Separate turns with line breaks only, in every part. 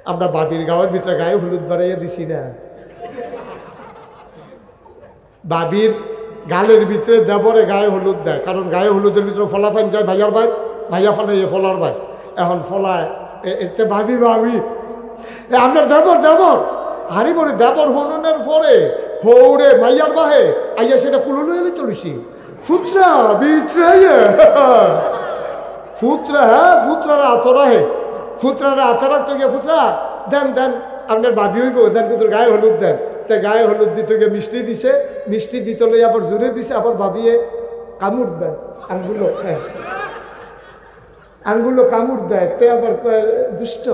আমরা বাবির গাঁয়ের ভিতরে গায়ে হলুদ বাড়াইয়া দিছি না, বাবির গালের ভিতরে দেবরে গায়ে হলুদ দেয়, কারণ গায়ে হলুদের ভিতরে ফলাফাইন যায় ভাইয়ার ভাই, ভাইয়া ফানাইয়ে ফলার ভাই, এখন ফলায় এতে ভাবি ভাবি আপনার দেবর দেবর হারি বলে দেবর হননের পরে হৌরে মাইয়ার বাহে আইয়া সেটা কুলুলু এলে চলেছি ফুতরা বিছরাইয়া ফুতরা, হ্যাঁ ফুতরারা আতরা হে, ফুতরারা আতরা তো গিয়ে ফুতরা দেন দেন আপনার ভাবি হইব দেন কিন্তু গায়ে হলুদ দেন, তাই গায়ে হলুদ দিতে গিয়ে মিষ্টি দিছে, মিষ্টি দিতে লই আবার জোরে দিছে, আবার ভাবিয়ে কামড় দেয় আঙ্গুলো, হ্যাঁ আঙ্গুলো কামড় দেয়, তে আবার দুষ্ট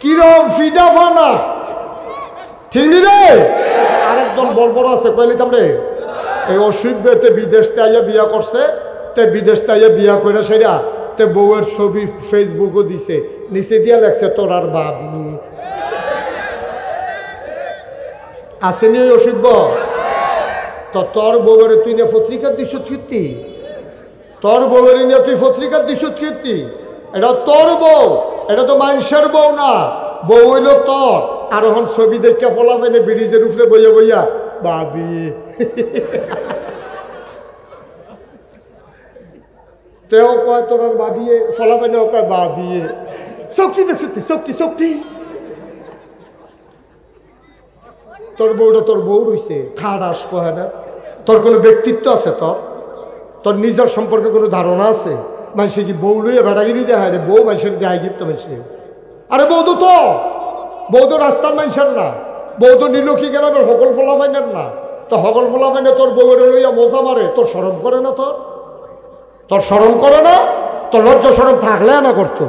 কিরম ফিডা ফানা ঠিক নি রে। আরেকদম বড় আছে কইলি তামরে এই অসুবিধে বিদেশ আইয়া বিয়া করছে, তে বিদেশ আইয়া বিয়া করে সেরা তে বউয়ের ছবি ফেসবুকও দিছে, নিচে দিয়া লেখছে তোর আর বাবি আসেনি ওই অসুবিধ। তো তোর বউয়ের তুই নিয়ে পত্রিকা দিস কীর্তি, তোর বউয়ের নিয়ে তুই পত্রিকা দিস কীর্তি, এটা তোর বউ, এটা তো মানুষের বউ না, বউ হইল তোর। আর এখন ছবি দেখে ফলা পাইনি ব্রিজের উপরে বইয়া বইয়া বাবি তেও কয় তোর আর বাবিয়ে ফলা পাইনি, ও কয় বাবিয়ে শক্তি দেখছি শক্তি শক্তি। তোর বউটা তোর বউ রইছে খাড়াস কয় না, তোর কোনো ব্যক্তিত্ব আছে, তোর তোর নিজের সম্পর্কে কোনো ধারণা আছে? মানুষে কি বউ লইয়া বেড়াগিরি দেখায় রে, বউ মানুষের দেখায় গিয়ে তো মানুষের, আরে বউ তো বউ তো রাস্তার মানুষের না, বউ তো নীলক্ষী গ্রামের সকল ফলা ফাইনের না, তো সকল ফলা ফাইনে তোর বউয়ের লইয়া মজা মারে, তোর শরম করে না? তোর শরম করে না? তোর লজ্জা শরম থাকলে না করতো,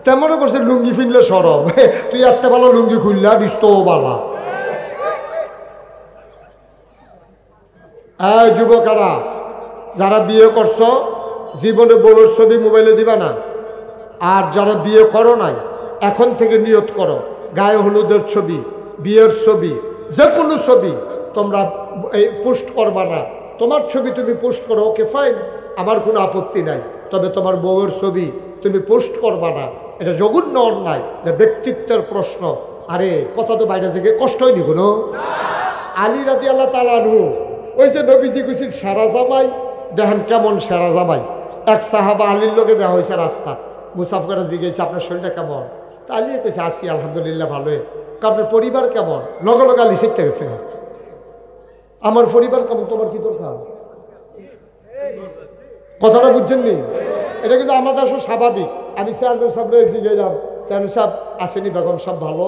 তেমনও করছে লুঙ্গি ফিনলে শরম, তুই এত ভালো লুঙ্গি খুললা দিস তো বালা। এই যুবকেরা যারা বিয়ে করছো জীবনে বউয়ের ছবি মোবাইলে দিবা না, আর যারা বিয়ে করো নাই এখন থেকে নিয়ত করো গায়ে হলুদের ছবি, বিয়ের ছবি, যে কোনো ছবি তোমরা এই পোস্ট করবা না। তোমার ছবি তুমি পোস্ট করো, ওকে ফাইন, আমার কোনো আপত্তি নাই, তবে তোমার বউয়ের ছবি তুমি পোস্ট করবা না, এটা জঘন্য অন্যায়, এটা ব্যক্তিত্বের প্রশ্ন। আরে কথা তো বাইরে থেকে কষ্ট হয়নি কোনো। আলী রাদিয়াল্লাহু তাআলা আনহু ওই যে নবীজি কইছিল সেরা জামাই, দেখেন কেমন সেরা জামাই। এক সাহাবা আলীর লোকে দেওয়া হয়েছে রাস্তা, মুসাফিরা জিজ্ঞেস আপনার শরীরটা কেমন, তা আলী কইছে আছি আলহামদুলিল্লাহ ভালোই। আপনার পরিবার কেমন? লগে লগে আলী শিখতে গেছে, আমার পরিবার কেমন, তোমার কি দরকার? কথাটা বুঝছেননি? এটা কিন্তু আমাদের আসলে স্বাভাবিক। আমি চেয়ারম্যান সাহেব রয়েছি গেলাম, চেয়ারম্যান সাহেব আসেনি, বেগম সব ভালো,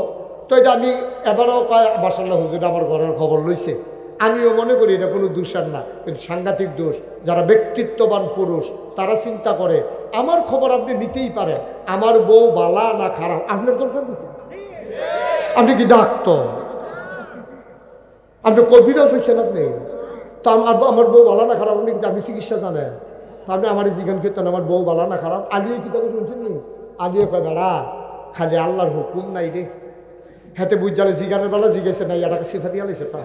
তো এটা আমি এবারও কয় মাশাআল্লাহ হুজুর আমার ঘরের খবর লইছে। আমিও মনে করি এটা কোনো দোষার না, কিন্তু সাংঘাতিক দোষ যারা ব্যক্তিত্ববান পুরুষ তারা চিন্তা করে আমার খবর আপনি নিতেই পারেন, আমার বউ বালা না খারাপ আপনার দরকার দিতে। আপনি কি ডাক্তার? আপনি কবিরাজ হয়েছেন? আপনি তো আমার বউ বালা না খারাপ, আপনি কিন্তু আপনি চিকিৎসা জানেন, তো আপনি আমার জিজ্ঞান করতেন আমার বউ বালা না খারাপ। আলিয়ে কি তাকে শুনছেন নি? আলিয়ে কয় বেড়া খালি আল্লাহর হুকুম নাই রে, হাতে বুঝ জালে জিগানের বেলা জিজ্ঞেসে নাই এটাকে সিফা দিয়া লাইছে, তা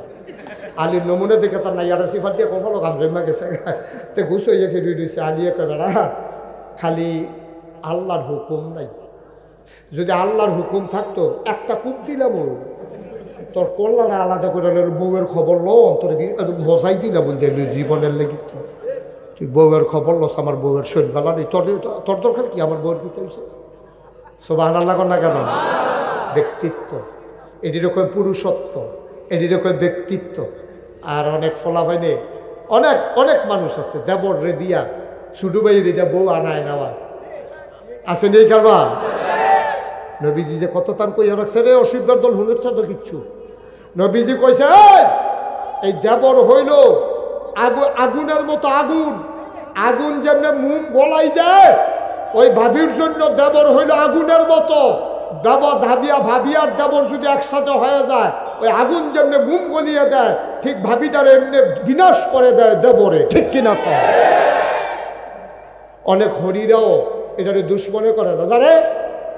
আলির নমুনা দেখে তার নাই এটা সিফার দিয়ে কখনো কাম জমা গেছে, তে ঘুষ হয়ে খেয়ে দিয়েছে। আলিয়ে কয় বেড়া খালি আল্লাহর হুকুম নাই, যদি আল্লাহর হুকুম থাকতো একটা কূপ দিলাম তোর কল্যাণে আলাদা করে বউয়ের খবর লো তোর মজাই দিলাম বলতে জীবনের লেগে, তুই বউয়ের খবর লস, আমার বউয়ের শরীর বেলা নেই, তোর দরকার কি আমার বউয়ের কি চাইছে? সুবহানাল্লাহ না কেন? ব্যক্তিত্ব, এটিরও কয় পুরুষত্ব, এটিরও কয় ব্যক্তিত্ব। আর অনেক ফলাফাইনে অনেক অনেক মানুষ আছে দেবর রে দিয়া ছুটু ভাই রে দিয়া বউ আনায় নেওয়া আছে, নেই কারবা? নবীজি যে কত তার কইয়া রাখছে রে, অসুবিধার দল হুনের চন্দ্র কিচ্ছু। নবীজি কইছে এই দেবর হইল আগুনের মতো, আগুন আগুন যেমন মুম গলাই দেয়, ওই ভাবির জন্য দেবর হইল আগুনের মতো। ভাবিয়ার দেবর যদি একসাথে হয়ে যায়, ওই আগুন যেমন মুম গলিয়ে দেয়, ঠিক ভাবিটার এমনি বিনাশ করে দেয় দেবরে, ঠিক কিনা? অনেক হরিরাও এটারে দুশ্মনে করে না, জানে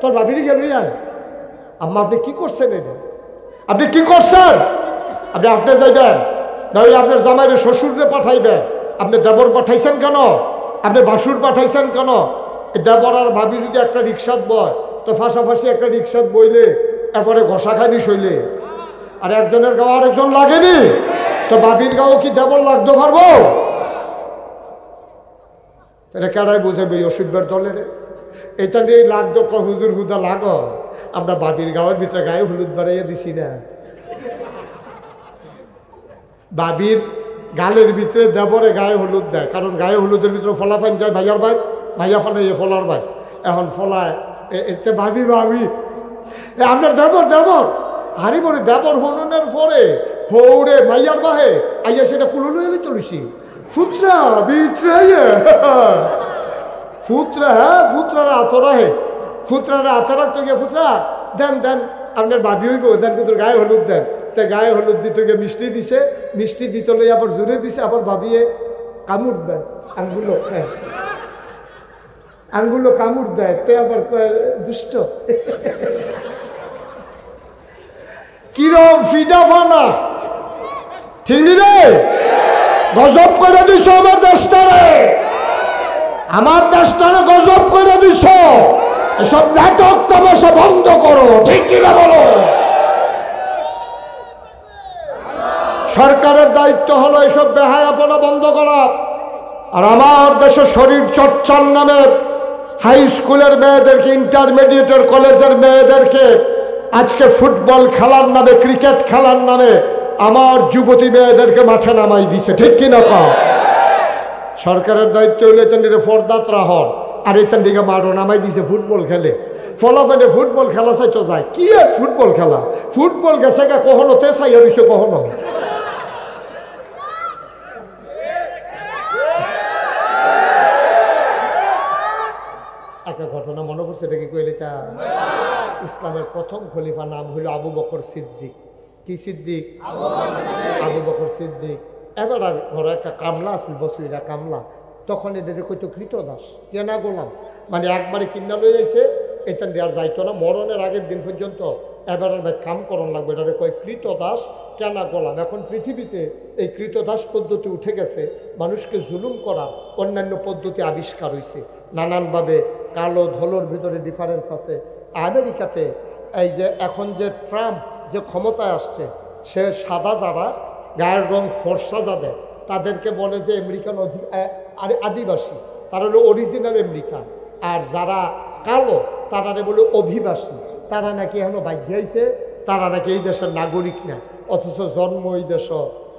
তোর ভাবিরই গেল যায় আম্মা আপনি কি করছেন, এটা আপনি কি করছেন? আপনি যাইবেন নাহলে আপনার জামাইরে শ্বশুরে পাঠাইবেন, আপনি দেবর পাঠাইছেন কেন? আপনি বাসুর পাঠাইছেন কেন? দেবর আর ভাবি যদি একটা রিক্সাত বয় তো ফাঁসাফাঁসি একটা রিক্সাত বইলে এরপরে ঘষা খাইনি শৈলে আর একজনের গাও আরেকজন লাগেনি তো ভাবির গাও কি দেবর লাগতে পারবো? এটা কেডাই বুঝাবে অসুবিধার দলের এটা নিয়ে লাগতো হুজুর হুদা লাগ আমরা বাবির গাঁয়ের ভিতরে গায়ে হলুদ বাড়াইয়া দিছি না বাবির গালের ভিতরে দেবরে গায়ে হলুদ দেয় কারণ গায়ে হলুদের ভিতরে ফলা ফাইন যায় ভাইয়ার ভাই ভাইয়া ফানে ফলার ভাই এখন ফলায় এতে ভাবি ভাবি আপনার দেবর দেবর হারি বলে দেবর হননের পরে হৌরে মাইয়ার বাহে আইয়া সেটা কুলো এলি চলিছি ফুতরা বিছরাইয়া ফুতরা হ্যাঁ ফুতরারা আতরা হে ফুতরারা আতরা তো গিয়ে ফুতরা দেন দেন আপনার ভাবি হইব দেন কিন্তু গায়ে হলুদ দেন তাই গায়ে হলুদ দিতে গিয়ে মিষ্টি দিছে মিষ্টি দিতে লই আবার জোরে দিছে আবার ভাবিয়ে কামড় দেয় আঙ্গুলো হ্যাঁ আঙ্গুলো কামড় দেয় তে আবার দুষ্ট কিরম ফিডা ফানা ঠিক নি রে গজব করে দিছ আমার দেশটারে গজব করে দিছ এসব নাটক তামাশা বন্ধ করো ঠিক কিনা বলো সরকারের দায়িত্ব হলো এসব বেহায়াপনা বন্ধ করা আর আমার দেশে শরীর চর্চার নামে হাই স্কুলের মেয়েদেরকে ইন্টারমিডিয়েটের কলেজের মেয়েদেরকে আজকে ফুটবল খেলার নামে ক্রিকেট খেলার নামে আমার যুবতী মেয়েদেরকে মাঠে নামাই দিছে ঠিক কিনা কও সরকারের দায়িত্ব হলে এখান থেকে ফরদাত রাহর আর এখান থেকে মাঠও নামাই দিছে ফুটবল খেলে ফলাফলে ফুটবল খেলা চাইতো যায় কি আর ফুটবল খেলা ফুটবল গেছে গা কখনো তে চাই আর কখনো একটা ঘটনা মনে পড়ছে এটা কি কইলে তা ইসলামের প্রথম খলিফা নাম হইল আবু বকর সিদ্দিক কি সিদ্দিক আবু বকর সিদ্দিক এবার আর ঘরে একটা কামলা আছিল বসুইরা কামলা তখন এটা কইতো কৃতদাস কেনা গোলাম মানে একবারে কিনা লয়ে যাইছে এটা আর যাইতো না মরণের আগের দিন পর্যন্ত এবার আর কাম করণ লাগবে এটা কয় কৃতদাস কেনা গোলাম এখন পৃথিবীতে এই কৃতদাস পদ্ধতি উঠে গেছে মানুষকে জুলুম করার অন্যান্য পদ্ধতি আবিষ্কার হয়েছে নানানভাবে কালো ধলোর ভিতরে ডিফারেন্স আছে আমেরিকাতে এই যে এখন যে ট্রাম্প যে ক্ষমতায় আসছে সে সাদা যারা গায়ের রং ফর্সা যাদের তাদেরকে বলে যে আমেরিকান আদিবাসী তারা হলো অরিজিনাল আমেরিকান আর যারা কালো তারা বলে অভিবাসী তারা নাকি এখনো বাধ্য হয়েছে তারা নাকি এই দেশের নাগরিক না অথচ জন্ম এই দেশ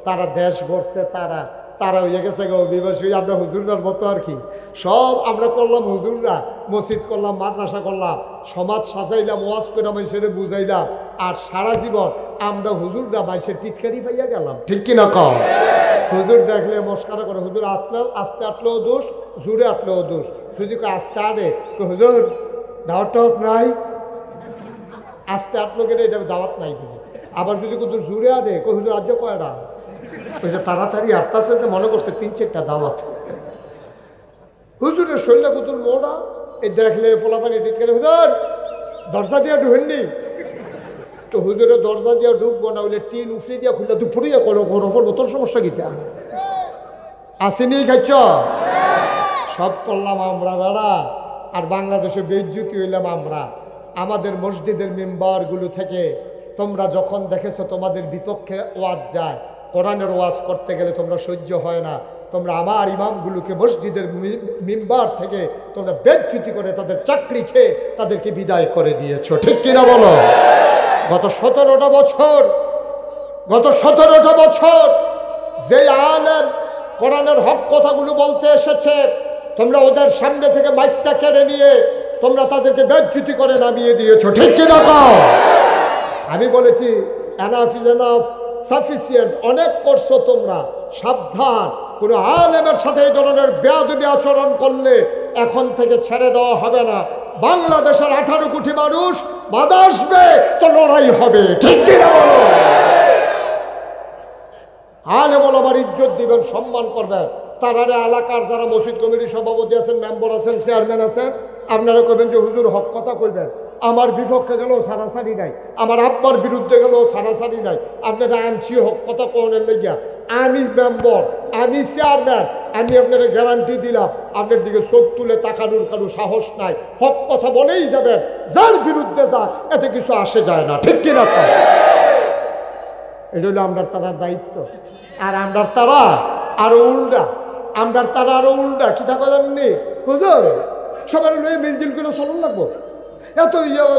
তারা দেশ গড়ছে তারা হয়ে গেছে অভিবাসী আমরা হুজুররার মতো আর কি সব আমরা করলাম হুজুররা মসজিদ করলাম মাদ্রাসা করলাম সমাজ সাজাইলাম ওয়াজ করে মানুষের বুঝাইলাম আর সারা জীবন আমরা হুজুররা মানুষের টিটকারি পাইয়া গেলাম ঠিক কিনা কম হুজুর দেখলে মস্কারা করে হুজুর আস্তে আটলেও দোষ জুড়ে আটলেও দোষ যদি আস্তে আটে তো হুজুর দাওয়াত নাই আস্তে আটলো গেলে এটা দাওয়াত নাই বলে আবার যদি কিন্তু জুড়ে আটে হুজুর রাজ্য কয়টা ওই যে তাড়াতাড়ি আটতাছে যে মনে করছে 3-4টা দাওয়াত হুজুরের শৈল্য কুতুর মোড়া এই দেখলে ফলাফানি টিটকারি হুজুর দরজা দিয়া ঢুকেননি তো হুজুরের দরজা দিয়া ঢুকবো না হলে টিন উফরে দিয়া খুললে দুপুরিয়া করো ঘরফর বোতল সমস্যা গীতা আসেনি খাচ্ছ সব করলাম আমরা বেড়া আর বাংলাদেশে বেইজ্জতি হইলাম আমরা আমাদের মসজিদের মেম্বারগুলো থেকে তোমরা যখন দেখেছো তোমাদের বিপক্ষে ওয়াজ যায় কোরআনের ওয়াজ করতে গেলে তোমরা সহ্য হয় না তোমরা আমার ইমামগুলোকে মসজিদের মেম্বার থেকে তোমরা বেজ্জতি করে তাদের চাকরি খেয়ে তাদেরকে বিদায় করে দিয়েছো ঠিক কিনা বলো গত 17টা বছর যে আলেম কোরআনের হক কথাগুলো বলতে এসেছে তোমরা ওদের সামনে থেকে মাইকটা কেড়ে নিয়ে তোমরা তাদেরকে বেজ্জতি করে নামিয়ে দিয়েছো ঠিক কিনা কও আমি বলেছি এনাফ ইজ এনাফ সাফিসিয়েন্ট অনেক করছো তোমরা সাবধান কোনো আলেমের সাথে এই ধরনের বেয়াদবি আচরণ করলে এখন থেকে ছেড়ে দেওয়া হবে না বাংলাদেশের 18 কোটি মানুষ বাধা আসবে তো লড়াই হবে ঠিক কিনা বলো আলেম ওলামার ইজ্জত দিবেন সম্মান করবেন তারারে এলাকার যারা মসজিদ কমিটির সভাপতি আছেন মেম্বার আছেন চেয়ারম্যান আছেন আপনারা কইবেন যে হুজুর হক কথা কইবেন আমার বিপক্ষে গেলেও সারাসারি নাই, আমার আব্বার বিরুদ্ধে গেলেও সারাসারি নাই। আপনারা আনছি হক কথা কোনের লেগিয়া আমি মেম্বর, আমি চেয়ারম্যান, আমি আপনারা গ্যারান্টি দিলাম আপনার দিকে চোখ তুলে তাকানোর কারো সাহস নাই। হক কথা বলেই যাবেন, যার বিরুদ্ধে যা এতে কিছু আসে যায় না, ঠিক কিনা? এটা হলো আমরার তারার দায়িত্ব। আর আমরার তারা আরো উল্টা, আমরার তারা আরো উল্টা কি থাকা জানেননি হুজুর? সবাই লয়ে মিলজিল করে চলন লাগবো, এত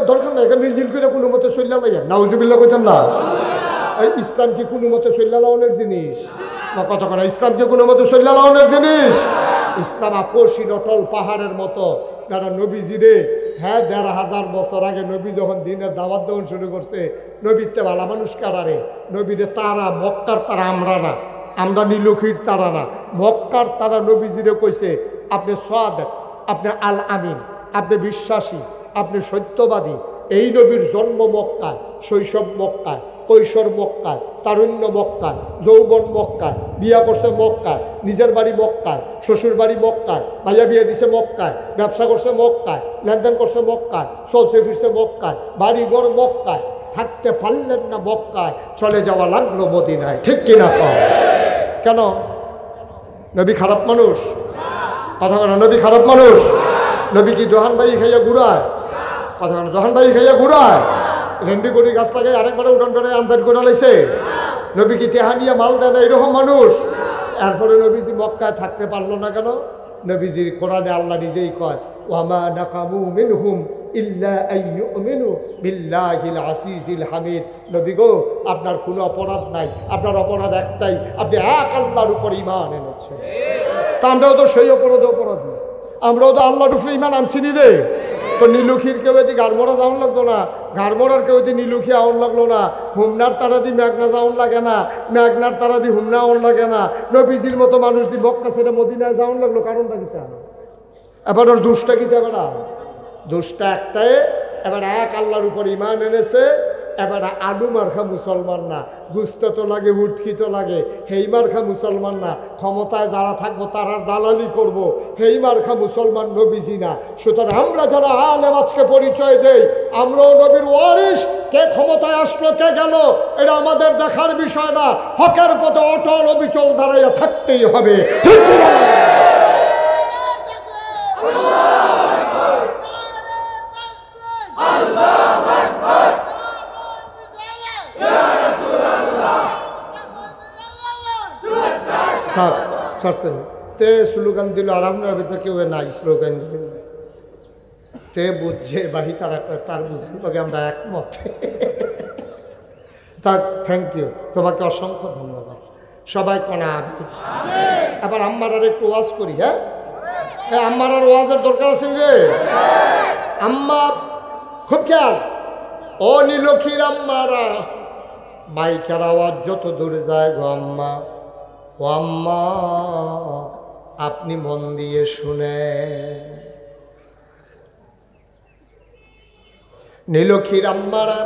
দরকার নাই। মিলজিল করে কোনো মতে চললা লাগে নাউজুবিল্লাহ কইতেন না। ইসলাম কি কোনো মতে চললা লাউনের জিনিস না? কতক্ষণ ইসলাম কি কোনো মতে চললা লাউনের জিনিস? ইসলাম আপসি অটল পাহাড়ের মতো। যারা নবীজিরে, হ্যাঁ ১৫০০ বছর আগে নবী যখন দিনের দাওয়াত দেওয়ান শুরু করছে, নবীতে ভালা মানুষ কারারে, নবীরে তারা মক্কার তারা, আমরা না, আমরা নীলক্ষীর তারা না, মক্কার তারা নবীজিরে কইছে আপনি সাদেক, আপনি আল আমিন, আপনি বিশ্বাসী, আপনি সত্যবাদী। এই নবীর জন্ম মক্কায়, শৈশব মক্কায়, কৈশোর মক্কায়, তারুণ্য মক্কায়, যৌবন মক্কায়, বিয়া করছে মক্কায়, নিজের বাড়ি মক্কায়, শ্বশুর বাড়ি মক্কায়, ভাইয়া বিয়ে দিছে মক্কায়, ব্যবসা করছে মক্কায়, লেনদেন করছে মক্কায়, চলছে ফিরছে মক্কায়, বাড়িঘর মক্কায়। থাকতে পারলেন না মক্কায়, চলে যাওয়া লাগলো মদিনায়, ঠিক কিনা? কেন? নবী খারাপ মানুষ? কথা কেন? নবী খারাপ মানুষ? নবী কি দোহানবাই খাইয়া ঘুরায়? কথা কেন? দোহানবাই খাইয়া ঘুরায়? রেন্ডি করি গাছ লাগাই আরেকবারে উঠান পেড়ে আন্দাজ করে লাইছে? নবী কি টেহা নিয়ে মাল দেয় না এরকম মানুষ? এরপরে নবীজি মক্কায় থাকতে পারলো না কেন? নবীজির কোরআনে আল্লাহ নিজেই কয় ওয়ামা নাকামু মিনহুম ইল্লা আইয়ুমিনু বিল্লাহিল আসিসিল হামিদ। নবী গো, আপনার কোনো অপরাধ নাই, আপনার অপরাধ একটাই, আপনি এক আল্লাহর উপর ঈমান এনেছেন। তা আমরাও তো সেই অপরাধী, আমরাও তো আল্লাহর উপরে ঈমান আনছি নি রে। তো নীলক্ষীর কেউ এদি গাড়মোড়া যাওয়ান লাগতো না, গাড়মোড়ার কেউ এদি নীলক্ষী আউন লাগলো না, হুমনার তারা দি মেঘনা যাওয়ান লাগে না, মেঘনার তারা দি হুমনা আউন লাগে না, নবীজির মতো মানুষ দি মক্কা ছেড়ে মদিনায় যাওয়ান লাগলো। কারণটা কিতা? এবার ওর দোষটা কিতা? এবার দোষটা একটাই, এবার এক আল্লাহর উপর ঈমান এনেছে। এবার আলু মার্খা মুসলমান না, গুস্ত তো লাগে, উটকি তো লাগে, হেই মার্খা মুসলমান না, ক্ষমতায় যারা থাকবো তারার দালালি করব, হেই মার্খা মুসলমান নবীজি না। সুতরাং আমরা যারা আলেম আজকে পরিচয় দেই, আমরাও নবীর ওয়ারিস। কে ক্ষমতায় আসলো কে গেল এটা আমাদের দেখার বিষয় না, হকের পথে অটল অবিচল দাঁড়াইয়া থাকতেই হবে, ঠিক না? থাক সারছে তে স্লোগান দিল, আর আপনার ভেতরে কেউ নাই স্লোগান দিল, তে বুঝছে বাহি তারা তার বুঝতে পারে আমরা একমত। থাক, থ্যাংক ইউ, তোমাকে অসংখ্য ধন্যবাদ। সবাই কনা আমিন। এবার আম্মার আর একটু ওয়াজ করি। হ্যাঁ, আম্মার আর ওয়াজের দরকার আছে রে। আম্মা খুব খেয়াল, ও নীলক্ষীর আম্মারা, মাইকের আওয়াজ যত দূরে যায় গো আম্মা, ও আম্মা আপনি মন দিয়ে শুনে। নীলক্ষীর আম্মারা,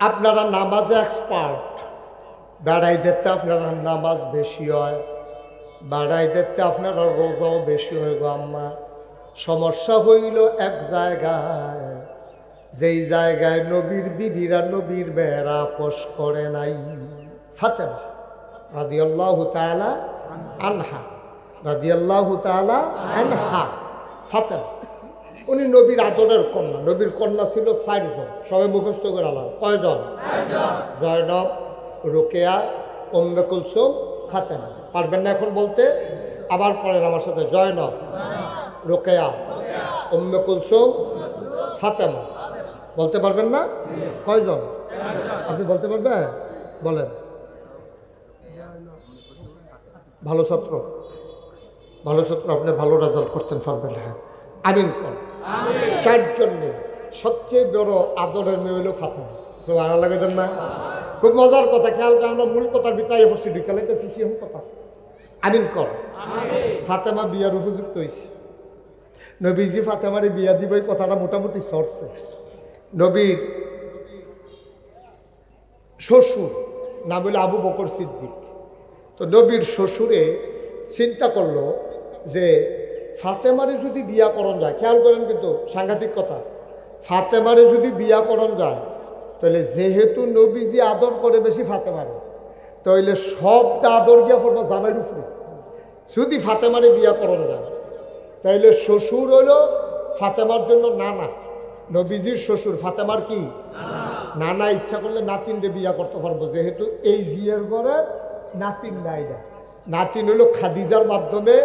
আপনারা নামাজে এক্সপার্ট, বেড়াই দিতে আপনারা নামাজ বেশি হয়, বেড়াই দিতে আপনারা রোজাও বেশি হয় গো আম্মা। সমস্যা হইল এক জায়গায়, যেই জায়গায় নবীর বিবিরা নবীর বেড়া আপোষ করে নাই। ফাতেমা রাদিয়াল্লাহু তাআলা আনহা, রাদিয়াল্লাহু তাআলা আনহা, ফাতেমা উনি নবীর আদরের কন্যা। নবীর কন্যা ছিল 4 জন, সবাই মুখস্থ করে আলাম। কয়জন? জয়নব, রোকেয়া, উম্মে কুলসুম, ফাতেমা। পারবেন না এখন বলতে? আবার পড়েন আমার সাথে, জয়নব, রোকেয়া, উম্মে কুলসুম, ফাতেমা। বলতে পারবেন না? কয়জন? আপনি বলতে পারবেন? বলেন। ভালো ছাত্র, ভালো ছাত্র, আপনি ভালো রেজাল্ট করতেন পারবেন। হ্যাঁ, আমিন কর। 4 জন মেয়ে, সবচেয়ে বড় আদরের মেয়ে হইল ফাতেমা। ভালো লাগে না? খুব মজার কথা, খেয়াল করে আমরা মূল কথার ভিতরে পড়ছি, ঢুকালাইতেছি সিহম কথা। আমিন কর। ফাতেমা বিয়ার উপযুক্ত হয়েছে। নবীজি ফাতেমারে বিয়া দিব এই কথাটা মোটামুটি সরছে। নবীর শ্বশুর নাম হইল আবু বকর সিদ্দিক। তো নবীর শ্বশুরে চিন্তা করলো যে ফাতেমারে যদি বিয়া করণ যায়, খেয়াল করেন কিন্তু সাংঘাতিক কথা, ফাতেমারে যদি বিয়া করন যায় তাহলে যেহেতু নবীজি আদর করে বেশি ফাতেমারে, তাইলে সবটা আদর গিয়া পড়বো জামাইয়ের উপরে। যদি ফাতেমারে বিয়া করন যায় তাইলে শ্বশুর হইল ফাতেমার জন্য নানা, নবীজির শ্বশুর ফাতেমার কি নানা। ইচ্ছা করলে নাতিনরে বিয়া করতে পারবো, যেহেতু এই জিয়ের ঘরে নাতিন নাই না। নাতিন হইল খাদিজার মাধ্যমে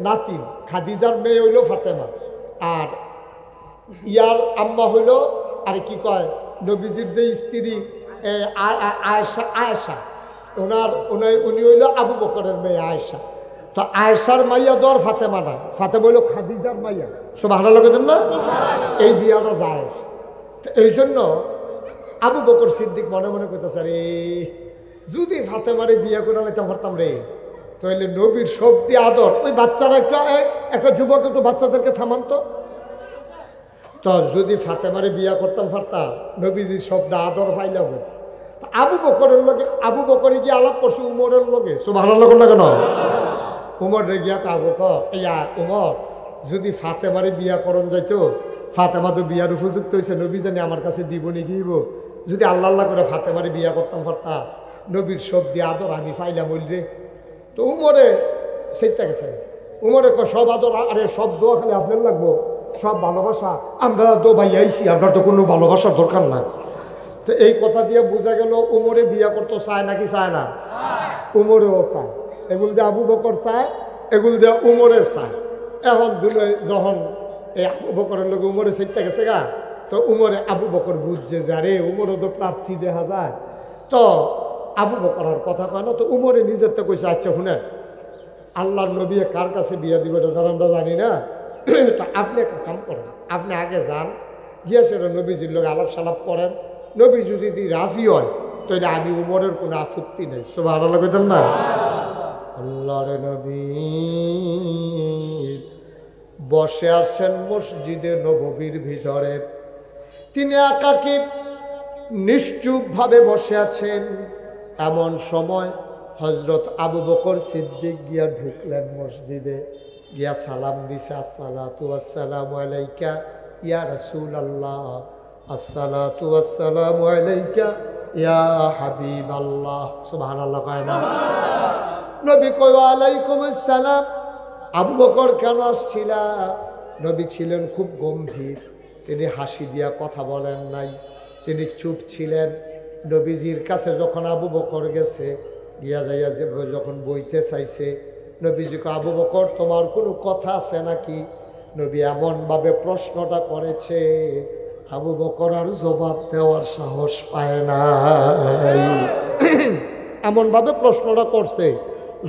নাতিন, খাদিজার মেয়ে হইল ফাতেমা। আর ইয়ার আম্মা হইল আর কি কয় নবীজির যে স্ত্রী আয়েশা, আয়েশা উনি হইল আবু বকরের মেয়ে আয়েশা। তো আয়েশার মাইয়া দর ফাতেমা না, ফাতেমা হইল খাদিজার মাইয়া। সব ভালো লাগেন না? এই বিয়াটা জায়েজ। তো এই জন্য আবু বকর সিদ্দিক মনে মনে করতেছে, রে যদি ফাতেমারে বিয়া করে নিতে পারতাম রে, তাহলে নবীর সবটি আদর। ওই বাচ্চারা একটু একটা যুবক একটু বাচ্চাদেরকে থামান্ত, তো যদি ফাতেমারে বিয়া করতাম পারতাম নবীজির শব্দ আদর পাইলাম। আবু বকরের লগে আবু বকরে গিয়ে আলাপ করছে উমরের লগে। সব ভালো লাগুন না কেন? উমর রে গিয়া আবু ইয়া উমর, যদি ফাতেমারে বিয়া করন যাইতো, ফাতেমা তো বিয়ার উপযুক্ত হয়েছে, নবী জানি আমার কাছে দিব নি গিব, যদি আল্লাহ আল্লাহ করে ফাতেমারে বিয়া করতাম পারতাম, নবীর শব্দ আদর আমি পাইলাম বলরে। তো উমরে সেইটা গেছে, উমরে সব আদর আরে সব দোয়া খালি আপনার লাগবো, সব ভালোবাসা আমরা তো ভাই আইসি, আমরা তো কোনো ভালোবাসার দরকার নাই। তো এই কথা দিয়ে বোঝা গেল উমরে বিয়া করতে চায় নাকি চায় না? উমরেও চায়। এগুলো দিয়ে আবু বকর চায়, এগুলো দিয়ে উমরে চায়। এখন দুলে যখন এই আবু বকরের লোক উমরে সেটা গেছে গা, তো উমরে আবু বকর বুঝছে যে আরে উমরও তো প্রার্থী দেখা যায়, তো আবু বকর আর কথা কয় না। তো উমরে নিজের তো কইছে, আচ্ছা শুনেন, আল্লাহর নবী কার কাছে বিয়া দিবে এটা ধর আমরা জানি না, তো আপনি একটা কাম করেন, আপনি আগে যান, গিয়ে সেটা নবীজির লোক আলাপ সালাপ করেন, নবী যদি রাজি হয় তাহলে আমি উমরের কোনো আপত্তি নেই। সুবহানাল্লাহ কইতেন না? আল্লাহর নবী বসে আছেন মসজিদে নববীর ভিতরে, তিনি একাকী নিশ্চুপভাবে বসে আছেন। এমন সময় হযরত আবু বকর সিদ্দিক গিয়া ঢুকলেন মসজিদে, গিয়া সালাম দিছে, আসসালাতু ওয়াসসালামু আলাইকা ইয়া রাসূলুল্লাহ, আসসালাতু ওয়াসসালামু আলাইকা ইয়া হাবিবাল্লাহ। সুবহানাল্লাহ কয় না? নবী কয় ওয়ালাইকুম আসসালাম। আবু বকর কেন আসছিলা? নবী ছিলেন খুব গম্ভীর, তিনি হাসি দিয়া কথা বলেন নাই, তিনি চুপ ছিলেন। নবীজির কাছে যখন আবু বকর গেছে, গিয়া যাইয়া যে যখন বইতে চাইছে, নবীজিকে আবু বকর তোমার কোনো কথা আছে নাকি? নবী এমনভাবে প্রশ্নটা করেছে, আবু বকর আর জবাব দেওয়ার সাহস পায় নাই। এমনভাবে প্রশ্নটা করছে,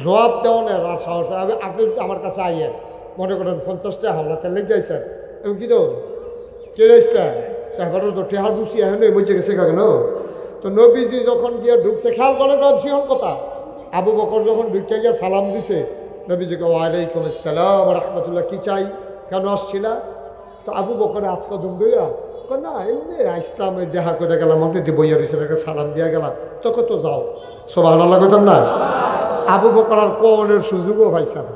জবাব দেওয়ার আর সাহস। আপনি যদি আমার কাছে আইয়েন, মনে করেন 50টা হাওলাতে লেগে যাইছেন, এবং কি তো কে রয়েছিলেন তারপরে তো টেহার বুঝি এখন বলছে গেছে কেন? তো নবীজি যখন গিয়ে ঢুকছে, খেয়াল করেন সিহন কথা, আবু বকর যখন ঢুকে গিয়ে সালাম দিছে, নবীজিকে ওয়ালাইকুম আসসালাম রাহমাতুল্লাহ, কি চাই, কেন আসছিলা? তো আবু বকরে আত্মদম দইয়া না এমনি আসলাম, দেখা করে গেলাম, আপনি বইয়া রয়েছেন, একটা সালাম দিয়া গেলাম, তখন তো যাও। সুবহানাল্লাহ কইতেন না? আবু বকর আর কোনের সুযোগও পাইছে না।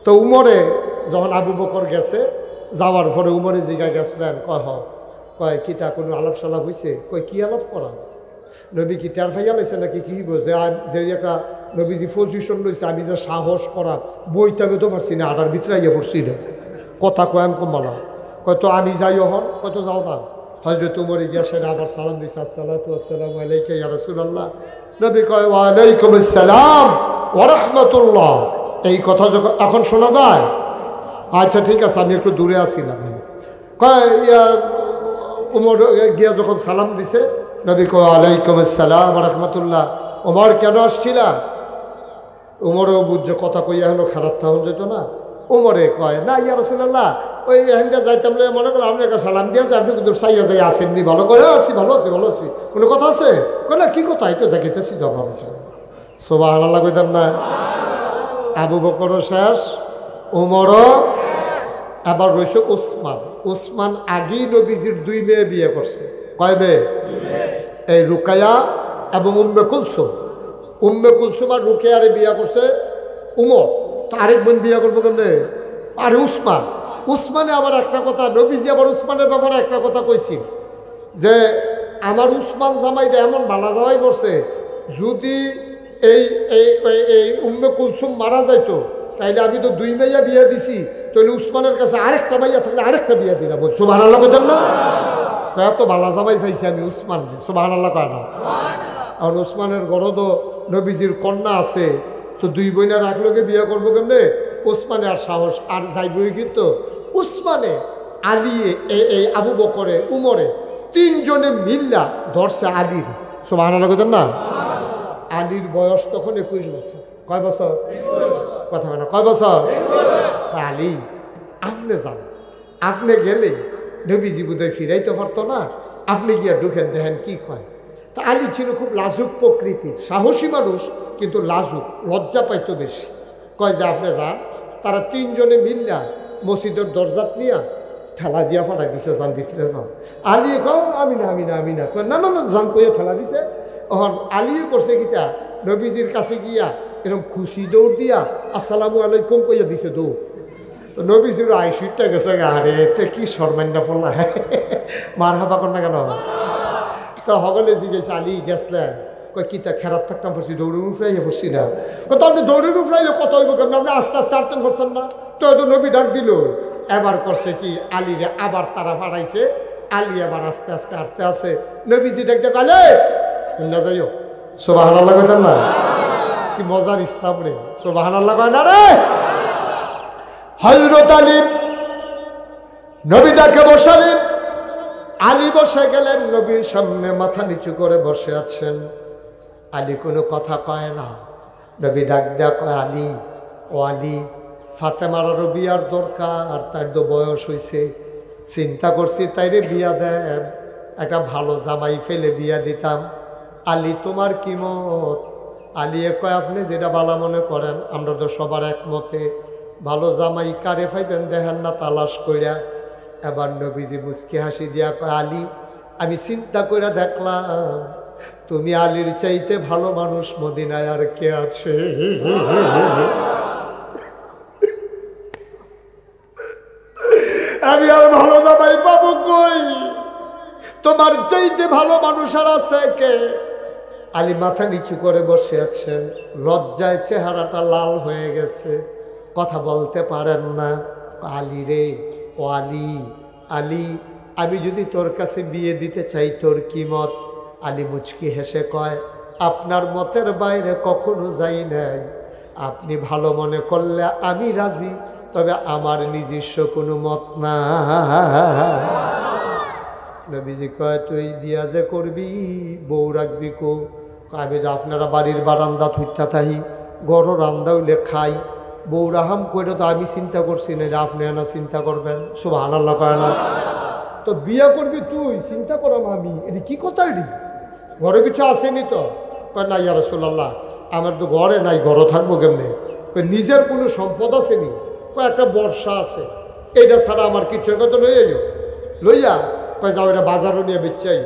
তো উমরে যখন আবু বকর গেছে, যাওয়ার পরে উমরে জিগায় গেছিলেন, কয় কিতা কোনো আলাপ সালাপ হয়েছে? কয় কি আলাপ করা? নবী কি টের ফাইয়া লাইছে নাকি কি যে একটা নবীজি পজিশন লইছে, আমি যে সাহস করা বইটাবে তো পারছি না, আটার ভিতরে আইয়া পড়ছি না, কথা কয় আমি কমালা। কয় তো আমি যাই হন, কত যাও না। হযরত উমরে গিয়া সেটা আবার সালাম দিছে, আসসালাতু ওয়াসসালামু আলাইকা ইয়া রাসূলুল্লাহ। নবী কয় ওয়ালাইকুম আসসালাম ওয়া রাহমাতুল্লাহ। এই কথা যখন এখন শোনা যায়, আচ্ছা ঠিক আছে আমি একটু দূরে আসিলাম। কয় উমর গিয়া যখন সালাম দিছে, নবী কয় ওয়ালাইকুম আসসালাম ওয়া রাহমাতুল্লাহ। ওমর কেন আসছিলা? উমরও বুঝছে কথা কই এখনো খারাপ থাকুন যেত না। উমরে কয় না ইয়া রাসূলুল্লাহ, ওই এখানটা যাইতাম মনে করো আপনি একটা সালাম দিয়েছে, আপনি কিন্তু চাইয়া যাই আসেননি, ভালো করে আছি, ভালো আছি, ভালো আছি, কোনো কথা আছে? কয় না, কি কথা, এই তো দেখিতেছি তো আমার। সুবহানাল্লাহ কইতেন না? আবু বকরও শেষ, উমরও। আবার রয়েছে উসমান। উসমান আগেই নবীজির 2 মেয়ে বিয়ে করছে। কয় মেয়ে? এই রুকায়া এবং উম্মে কুলসুম। উম্মে কুলসুম আর রুকায়ারে বিয়ে করছে উমর। তো আরেক বোন বিয়ে করবো কেমনে? আর উসমানে আবার একটা কথা, নবীজি আবার উসমানের ব্যাপারে একটা কথা কইছি যে আমার উসমান জামাইটা এমন বালা জামাই করছে, যদি এই এই উম্মে কুলসুম মারা যাইতো তাইলে আমি তো 2 মাইয়া বিয়ে দিছি, তাহলে উসমানের কাছে আরেকটা মাইয়া থাকলে আরেকটা বিয়ে দিলাম। সুবহানাল্লাহ কইতেন না? তো এত বালা জামাই পাইছি আমি উসমান। সুবহানাল্লাহ কয় না? আর উসমানের গরদ নবীজির কন্যা আছে, তো 2 বোনের একলগে বিয়ে করবো কেমনে? উসমানে আর সাহস আর যাইবই, কিন্তু উসমানে আলী এই আবু বকরে উমরে 3 জনে মিল্লা ধরছে আলীর। সুবহানাল্লাহ কইতেন না? আলীর বয়স তখন 21 বছর। কয় বছর? কথা বলে কয় বছর? আলী আপনি যান, আপনি গেলে নবীজি বোধহয় ফিরাইতে পারতো না, আপনি গিয়া ঢুকেন দেখেন কি কয়। তা আলী ছিল খুব লাজুক প্রকৃতির, সাহসী মানুষ কিন্তু লাজুক, লজ্জা পাইতো বেশি। কয় যে আপনি যান। তারা 3 জনে মিল্লা মসজিদের দরজাত নিয়া ঠেলা দিয়া ফাটাই দিছে, যান ভিতরে যান। আলী কয় আমি না আমি না আমি না, কয় না না না যান, কইয়া ঠেলা দিছে। আলীও করছে কিতা, নবীজির কাছে গিয়া এরকম খুশি দৌড় দিয়া আসসালামু আলাইকুম কইয়া দিছে দৌড়। তো নবীজির আইসিটটা গেছে, আরে এতে কি শর্মান্না পড়লা, মার হাবা কর না কেন? তো হগলে জিজ্ঞেস আলী গেছলে, কয় কিতা খেরাত থাকতাম পড়ছি, দৌড়ে উফরাইয়ে পড়ছি না। কত আপনি দৌড়ে উফরাইলে কত হইব কেমন, আপনি আস্তে আস্তে আটতেন পারছেন না? তো হয়তো নবী ডাক দিল। এবার করছে কি, আলীরে আবার তারা ফাটাইছে। আলী আবার আস্তে আস্তে আটতে আছে। নবীজি ডাক দিয়ে কালে না যাইও। সুবহানাল্লাহ কইতেন না? কি মজার ইসলাম রে! সুবহানাল্লাহ কয় না রে? হযরত আলী নবী ডাকে বসালেন। আলী বসে গেলেন, নবীর সামনে মাথা নিচু করে বসে আছেন। আলী কোনো কথা কয় না। নবী ডাক দেয়া কয়, আলী ও আলী, ফাতেমারও বিয়ার দরকার, তার তো বয়স হয়েছে, চিন্তা করছি তাইরে বিয়া দেন, একটা ভালো জামাই ফেলে বিয়া দিতাম। আলী তোমার কি মত? আলী কয় আপনি যেটা ভালো মনে করেন, আমরা তো সবার একমতে। ভালো জামাই কারে পাইবেন দেখেন না তালাশ কইরা। এবার নবীজি মুচকি হাসি দিয়া কয়, আলী আমি চিন্তা করে দেখলাম তুমি আলীর চাইতে ভালো মানুষ মদিনায় আর কে আছে? আমি আর ভালো জামাই পাবো কই? তোমার চাইতে ভালো মানুষ আর আছে কে? আলী মাথা নিচু করে বসে আছেন, লজ্জায় চেহারাটা লাল হয়ে গেছে, কথা বলতে পারেন না। আলী রে ও আলী, আলী আমি যদি তোর কাছে বিয়ে দিতে চাই তোর কি মত? আলী মুচকি হেসে কয়, আপনার মতের বাইরে কখনো যাই নাই, আপনি ভালো মনে করলে আমি রাজি, তবে আমার নিজস্ব কোনো মত না। নবীজি কয়, তুই বিয়া যে করবি বউ রাখবি কো? আমি আপনারা বাড়ির বারান্দা থুইতা থাহি, গড় রান্দা হইলে খাই, বউ রাহাম করে তো আমি চিন্তা করছি না, আপনি না চিন্তা করবেন। সুবহানাল্লাহ কয় না? তো বিয়া করবি তুই, চিন্তা করাম আমি, এটি কি কথা? এটি ঘরে কিছু আসেনি তো? কয় না ইয়া রাসূলুল্লাহ, আমার তো ঘরে নাই, ঘরে থাকবো কেমনে? কয় নিজের কোনো সম্পদ আসেনি? কয় একটা বর্ষা আছে, এইটা ছাড়া আমার কিছু কথা লইয়া যাও। লইয়া কয় যাও, এটা বাজারও নিয়ে বেচাই।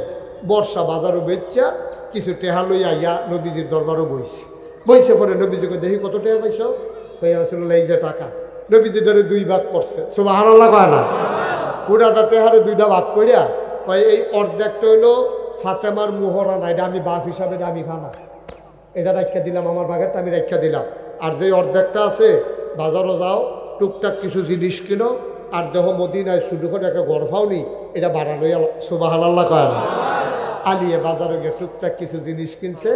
বর্ষা বাজারও বেচা কিছু টেহা লইয়া ইয়া নবীজির দরবারও বইছে। বইছে পরে নবীজিকে দেখি কত টেহা পাইছ? কয় ইয়া রাসূলুল্লাহ এই যে টাকা। নবীজি ধরে 2 ভাগ করছে। সুবহানাল্লাহ কয় না? পুরাটা টেহারে 2টা ভাগ করিয়া কয় এই অর্ধেকটা হইলো ফাতেমার মোহরানা, এটা আমি বাপ হিসাবে আমি খানা, এটা রাখা দিলাম, আমার বাগেরটা আমি রাখা দিলাম। আর যে অর্ধেকটা আছে বাজারও যাও, টুকটাক কিছু জিনিস কিনো, আর দেহ মদিনায় শুধু করে একটা গড়ফাও নি, এটা বাড়া লইয়া। সুবহানাল্লাহ কয় না? আলিয়ে বাজারে গিয়ে টুকটাক কিছু জিনিস কিনছে,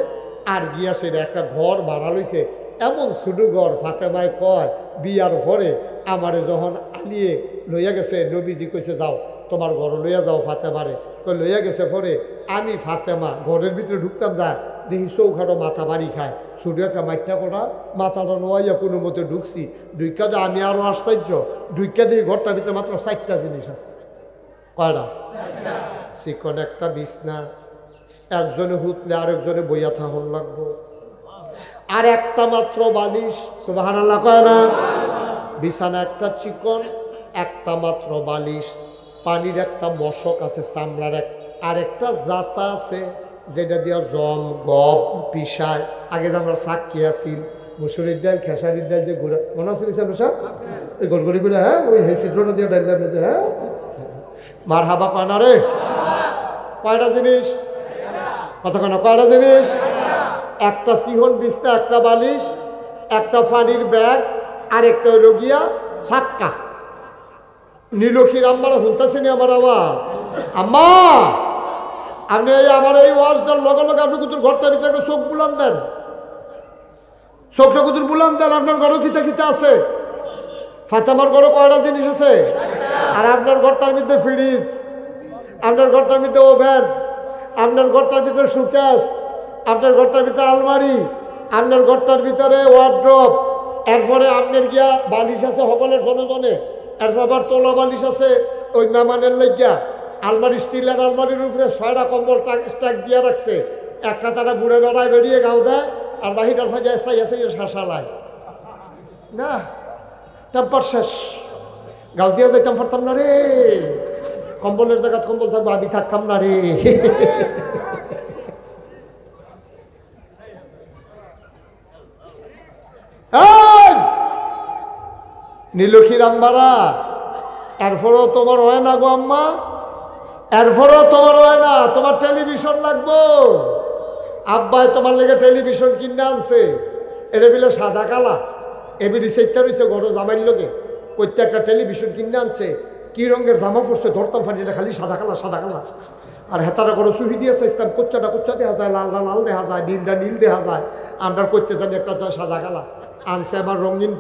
আর গিয়া সেটা একটা ঘর ভাড়া লইছে। এমন শুধু ঘর, ফাতেমায় কয় বিয়ার পরে আমারে যখন আলিয়ে লইয়া গেছে, নবীজি কইছে যাও তোমার ঘর লইয়া যাও ফাতেমারে। কই লইয়া গেছে পরে আমি ফাতেমা ঘরের ভিতরে ঢুকতাম, যা দেখি চৌখাটো মাথা বাড়ি খায়, শুধু একটা মাইটা করা মাথাটা নোয়াইয়া কোনো মতো ঢুকছি। ঢুকা তো আমি আরও আশ্চর্য, ঢুকা দিয়ে ঘরটার ভিতরে মাত্র 4টা জিনিস আছে। কয়টা? চিকন একটা বিছনা, একজনে হুতলে আরেকজনে বইয়া থাহন লাগবো, আর একটা মাত্র বালিশ। সুবহানাল্লাহ কয় না? বিছানা একটা চিকন, একটা মাত্র বালিশ, পানির একটা মশক আছে চামড়ার, আর একটা জাতা আছে যেটা দিয়া জম গপ পিসায়। আগে যে আমরা সাক্ষী আছিল মুসুরির ডাল খেসারির ডাল যে গুঁড়া মনে আছে সব ওই গোলগলি করে হ্যাঁ ওই হেসিড্রোটা দিয়ে ডাল ডাল হ্যাঁ মার হাবা কয় না রে কয়টা জিনিস কতক্ষণ কয়টা জিনিস একটা সিহন বিছনা একটা বালিশ একটা ফানির ব্যাগ আর একটা হইল গিয়া সাক্কা নীলক্ষীর আম্মারা শুনতেছেনি আমার আওয়াজ আম্মা আপনি আমার এই ওয়াজটার লগে লগে আপনি কুতুর ঘরটার ভিতরে একটা চোখ বুলান দেন চোখটা কুতুর বুলান দেন আপনার ঘরও খিতা খিতা আছে ফাতেমার ঘরও কয়টা জিনিস আছে আর আপনার ঘরটার মধ্যে ফ্রিজ আপনার ঘরটার মধ্যে ওভেন আপনার ঘরটার ভিতরে সুকেস আপনার ঘরটার ভিতরে আলমারি আপনার ঘরটার ভিতরে ওয়ার্ড্রপ এরপরে আপনার গিয়া বালিশ আছে সকলের জনে জনে এরপর আবার তোলা বালিশ আছে ওই মেহমানের লাগিয়া আলমারি স্টিলের আলমারির উপরে 6টা কম্বল স্ট্যাক দিয়ে রাখছে একটা তারা বুড়ে বেড়ায় বেরিয়ে গাও দেয় আর বাহিটার ভাজা এসাই আছে শাসালায় না টেম্পার শেষ গাও দিয়ে যাইতাম পারতাম না রে কম্বলের জায়গা কম্বল থাকবো আমি থাকতাম না রে নীলক্ষীর আম্মারা এরপরেও তোমার হয় না গো আম্মা এরপরেও তোমার হয় না তোমার টেলিভিশন লাগবো আব্বাই তোমার লেগে টেলিভিশন কিনে আনছে এটা বিলে সাদা কালা এবিডি সেইটা রয়েছে গড় জামাইর লোকে প্রত্যেকটা টেলিভিশন কিনে আনছে কি রঙের জামা পড়ছে ধরতাম ফানিটা খালি সাদা কালা আর হেতারা করে সুহি দিয়েছে ইসলাম কোচ্চাটা কোচ্চা দেখা যায় লালটা লাল দেখা যায় নীলটা নীল দেখা যায় আমরা করতে জানি একটা চায় সাদা কালা আনছে আবার রঙিন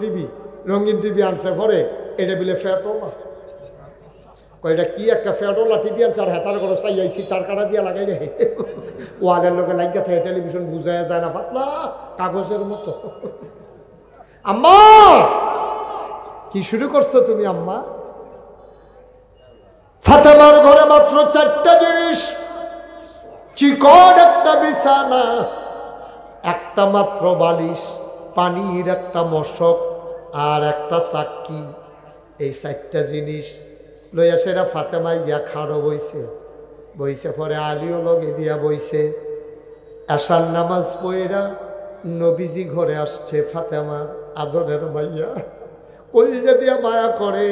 টিভি আনছে পরে এটা বিলে ফ্যাটোলা কয়টা কি একটা ফ্যাটোলা টিভি আনছে আর হেতার করে চাইয়াইছি তার কাটা দিয়া লাগাই রে ওয়ালের লোকে লাগিয়ে থাকে টেলিভিশন বুঝাই যায় না পাতলা কাগজের মতো আম্মা কি শুরু করছো তুমি আম্মা ফাতেমার ঘরে মাত্র 4টা জিনিস চিকন একটা বিছানা একটা মাত্র বালিশ পানির একটা মশক আর একটা চাক্কি এই 4টা জিনিস লইয়া সেটা ফাতেমায় গিয়া খাড়ো বইছে পরে আলিও লগে দিয়া বইছে আশার নামাজ পড়া নবীজি ঘরে আসছে ফাতেমার আদরের মাইয়া কলিজা দিয়া মায়া করে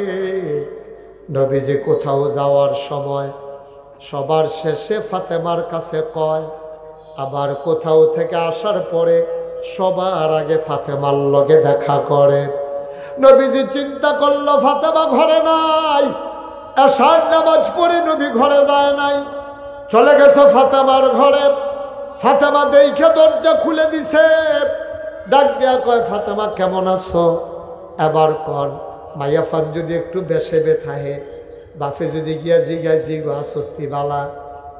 নবীজি কোথাও যাওয়ার সময় সবার শেষে ফাতেমার কাছে কয় আবার কোথাও থেকে আসার পরে সবার আগে ফাতেমার লগে দেখা করে নবীজি চিন্তা করলো ফাতেমা ঘরে নাই আশার নামাজ পড়ে নবী ঘরে যায় নাই চলে গেছে ফাতেমার ঘরে ফাতেমা দেখে দরজা খুলে দিছে ডাক দিয়া কয় ফাতেমা কেমন আছো এবার কন মাইয়া ফান যদি একটু বেশে বেথাহে বাপে যদি গিয়া জিগায় জিগা সত্যি বালা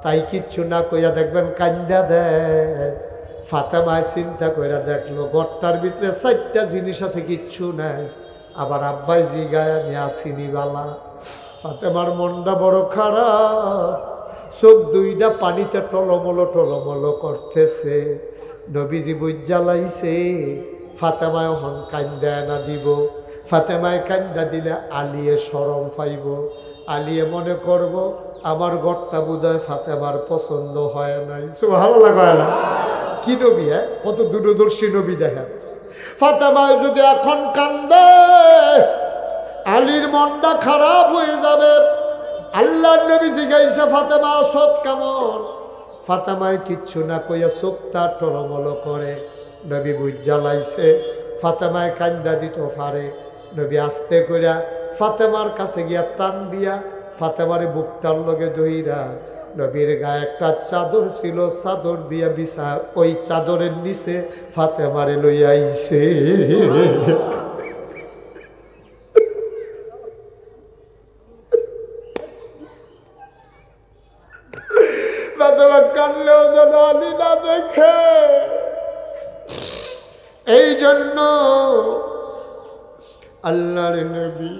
তাই কিচ্ছু না কইয়া দেখবেন কান্দা দেয় ফাতেমায় চিন্তা কইরা দেখলো ঘরটার ভিতরে 4টা জিনিস আছে কিচ্ছু নাই আবার আব্বাই জিগায় আমি আসিনি বালা ফাতেমার মনটা বড় খারাপ চোখ দুইটা পানিতে টলমলো করতেছে নবীজি বুঝা লাইছে ফাতেমায় হন কান্দা না দিব ফাতেমায় কান্দা দিলে আলিয়ে শরম পাইব আলিয়ে মনে করব আমার ঘরটা বোধহয় ফাতেমার পছন্দ হয় নাই ভালো লাগে না কি নবী কত দূরদর্শী নবী দেখেন ফাতেমায় যদি এখন কান্দে আলীর মনটা খারাপ হয়ে যাবে আল্লাহর নবী জিজ্ঞাসা ফাতেমা সৎ কেমন ফাতেমায় কিচ্ছু না কইয়া চোখটা টলমলো করে নবী বুঝা লাইছে ফাতেমায় কান্দা দিত পারে নবী আস্তে কইরা ফাতেমার কাছে গিয়া টান দিয়া ফাতেমারে বুকটার লগে ধইরা নবীর গায়ে একটা চাদর ছিল চাদর দিয়া বিছা ওই চাদরের নিচে ফাতেমারে লইয়া আইছে ফাতেমা কানলেও যেন আলী না দেখে এই জন্য আল্লাহর নবী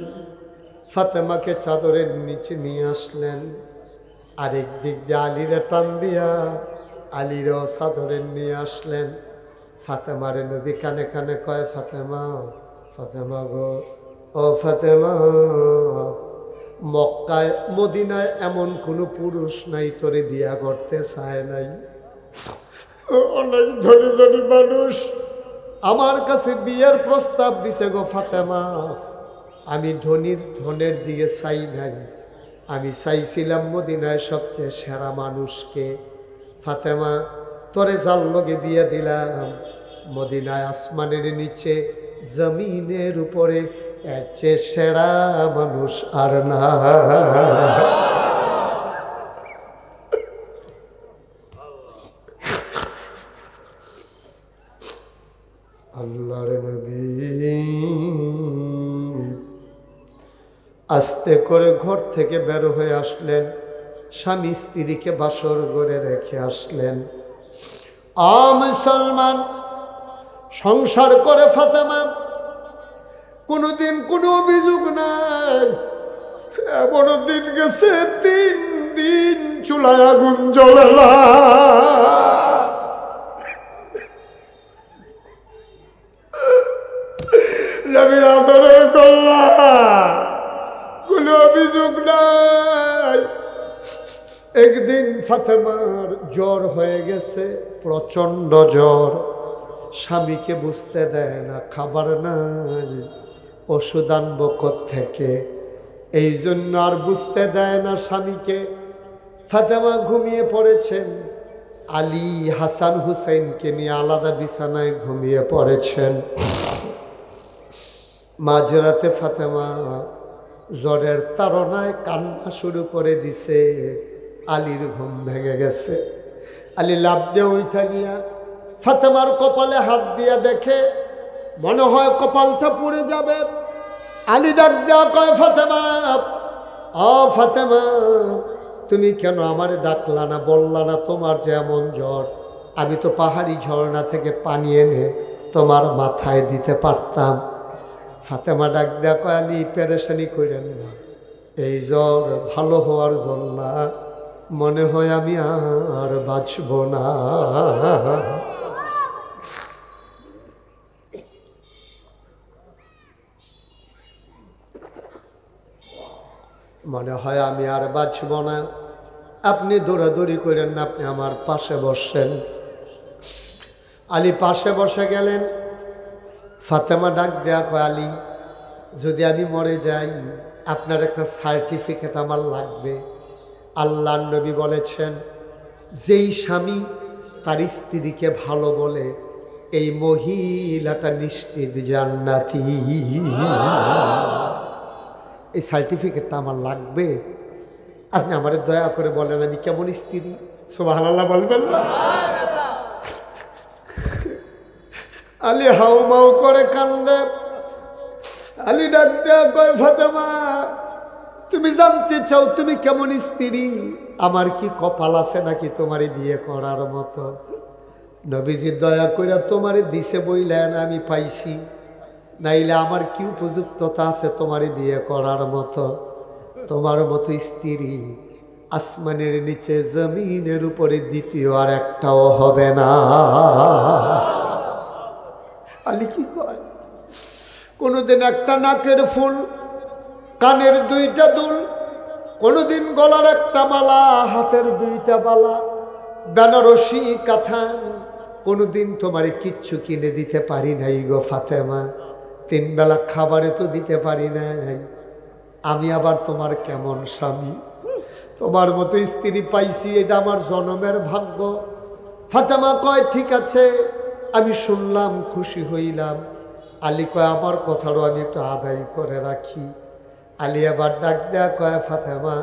ফাতেমাকে চাদরের নিচে নিয়ে আসলেন আরেক দিক দিয়ে আলীরা টান দিয়া আলীরাও চাদরের নিয়ে আসলেন ফাতেমারে নবী কানে কানে কয় ফাতেমা ফাতেমা গো ও ফাতেমা মক্কায় মদিনায় এমন কোনো পুরুষ নাই তোরে বিয়া করতে চায় নাই অনেক ধনী ধনী মানুষ আমার কাছে বিয়ের প্রস্তাব দিছে গো ফাতেমা। আমি ধনের দিকে চাই নাই, আমি চাইছিলাম মদিনায় সবচেয়ে সেরা মানুষকে। ফাতেমা, তোরে যার লগে বিয়ে দিলাম, মদিনায় আসমানের নিচে জমিনের উপরে এর চেয়ে সেরা মানুষ আর না। আল্লাহর নবী আস্তে করে ঘর থেকে বের হয়ে আসলেন, স্বামী স্ত্রীকে বাসর ঘরে রেখে আসলেন। মুসলমান সংসার করে ফাতেমা, কোনোদিন কোনো অভিযোগ নাই। এমন দিন গেছে 3 দিন চুলায় আগুন জ্বলে না। নবীর আদরের কল্লা, কোনো অভিযোগ নাই। একদিন ফাতেমার জ্বর হয়ে গেছে, প্রচন্ড জ্বর। স্বামীকে বুঝতে দেয় না, খাবার নাই, ওষুধ আনবো থেকে, এই জন্য আর বুঝতে দেয় না স্বামীকে। ফাতেমা ঘুমিয়ে পড়েছেন, আলী হাসান হুসেনকে নিয়ে আলাদা বিছানায় ঘুমিয়ে পড়েছেন। মাঝরাতে ফাতেমা জ্বরের তাড়নায় কান্না শুরু করে দিছে। আলীর ঘুম ভেঙে গেছে। আলী লাফ দিয়ে উঠা গিয়া ফাতেমার কপালে হাত দিয়া দেখে, মনে হয় কপালটা পুড়ে যাবে। আলী ডাক দেওয়া কয়, ফাতেমা, ফাতেমা, তুমি কেন আমারে ডাকলা না, বললা না তোমার যে এমন জ্বর? আমি তো পাহাড়ি ঝর্ণা থেকে পানি এনে তোমার মাথায় দিতে পারতাম। ফাতেমা ডাক দেওয়া কয়, আলী পেরেশানি করেন না, এই জ্বর ভালো হওয়ার জন্য মনে হয় আমি আর বাঁচব না। মনে হয় আমি আর বাঁচব না। আপনি দৌড়াদৌড়ি করেন না, আপনি আমার পাশে বসেন। আলী পাশে বসে গেলেন। ফাতেমা ডাক দেয়া কয়, আলী, যদি আমি মরে যাই আপনার একটা সার্টিফিকেট আমার লাগবে। আল্লাহর নবী বলেছেন, যেই স্বামী তার স্ত্রীকে ভালো বলে এই মহিলাটা নিশ্চিত জান্নাতি। এই সার্টিফিকেটটা আমার লাগবে। আপনি আমার দয়া করে বলেন আমি কেমন স্ত্রী। সুবহানাল্লাহ বলবেন না? আলী হাউমাউ করে কান্দে। আলী ডাক দেয়া কয়, ফাতেমা, তুমি জানতে চাও তুমি কেমন স্ত্রী? আমার কি কপাল আছে নাকি তোমারে বিয়ে করার মতো? নবীজি দয়া করে তোমারে দিছে বইলেন আমি পাইছি, নাইলে আমার কি উপযুক্ততা আছে তোমারে বিয়ে করার মতো? তোমার মতো স্ত্রী আসমানের নিচে জমিনের উপরে দ্বিতীয় আর একটাও হবে না। আলী কি কয়, কোনোদিন একটা নাকের ফুল, কানের 2টা দুল, কোনোদিন গলার একটা মালা, হাতের 2টা বালা, বেনারসি কাঁথান, কোনোদিন তোমারে কিচ্ছু কিনে দিতে পারি নাই গো ফাতেমা। 3 বেলা খাবারে তো দিতে পারি নাই। আমি আবার তোমার কেমন স্বামী? তোমার মতো স্ত্রী পাইছি, এটা আমার জনমের ভাগ্য। ফাতেমা কয়, ঠিক আছে, আমি শুনলাম, খুশি হইলাম। আলী কয়, আমার কথারও আমি একটু আদায় করে রাখি। আলী আবার ডাক দেয়া কয়, ফাতেমা,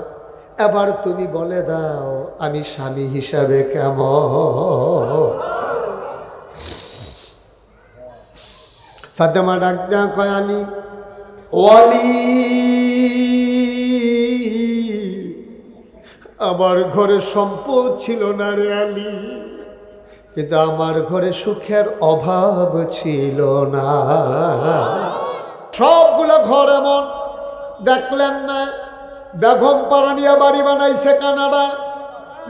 এবার তুমি বলে দাও আমি স্বামী হিসাবে কেমন? ফাতেমা ডাক দেয়া কয়, আলী, ওয়ালি, আমার ঘরে সম্পদ ছিল না রে আলী, কিন্তু আমার ঘরে সুখের অভাব ছিল না। সবগুলো ঘর এমন, দেখলেন না বেগম পারানিয়া বাড়ি বানাইছে কানাডা,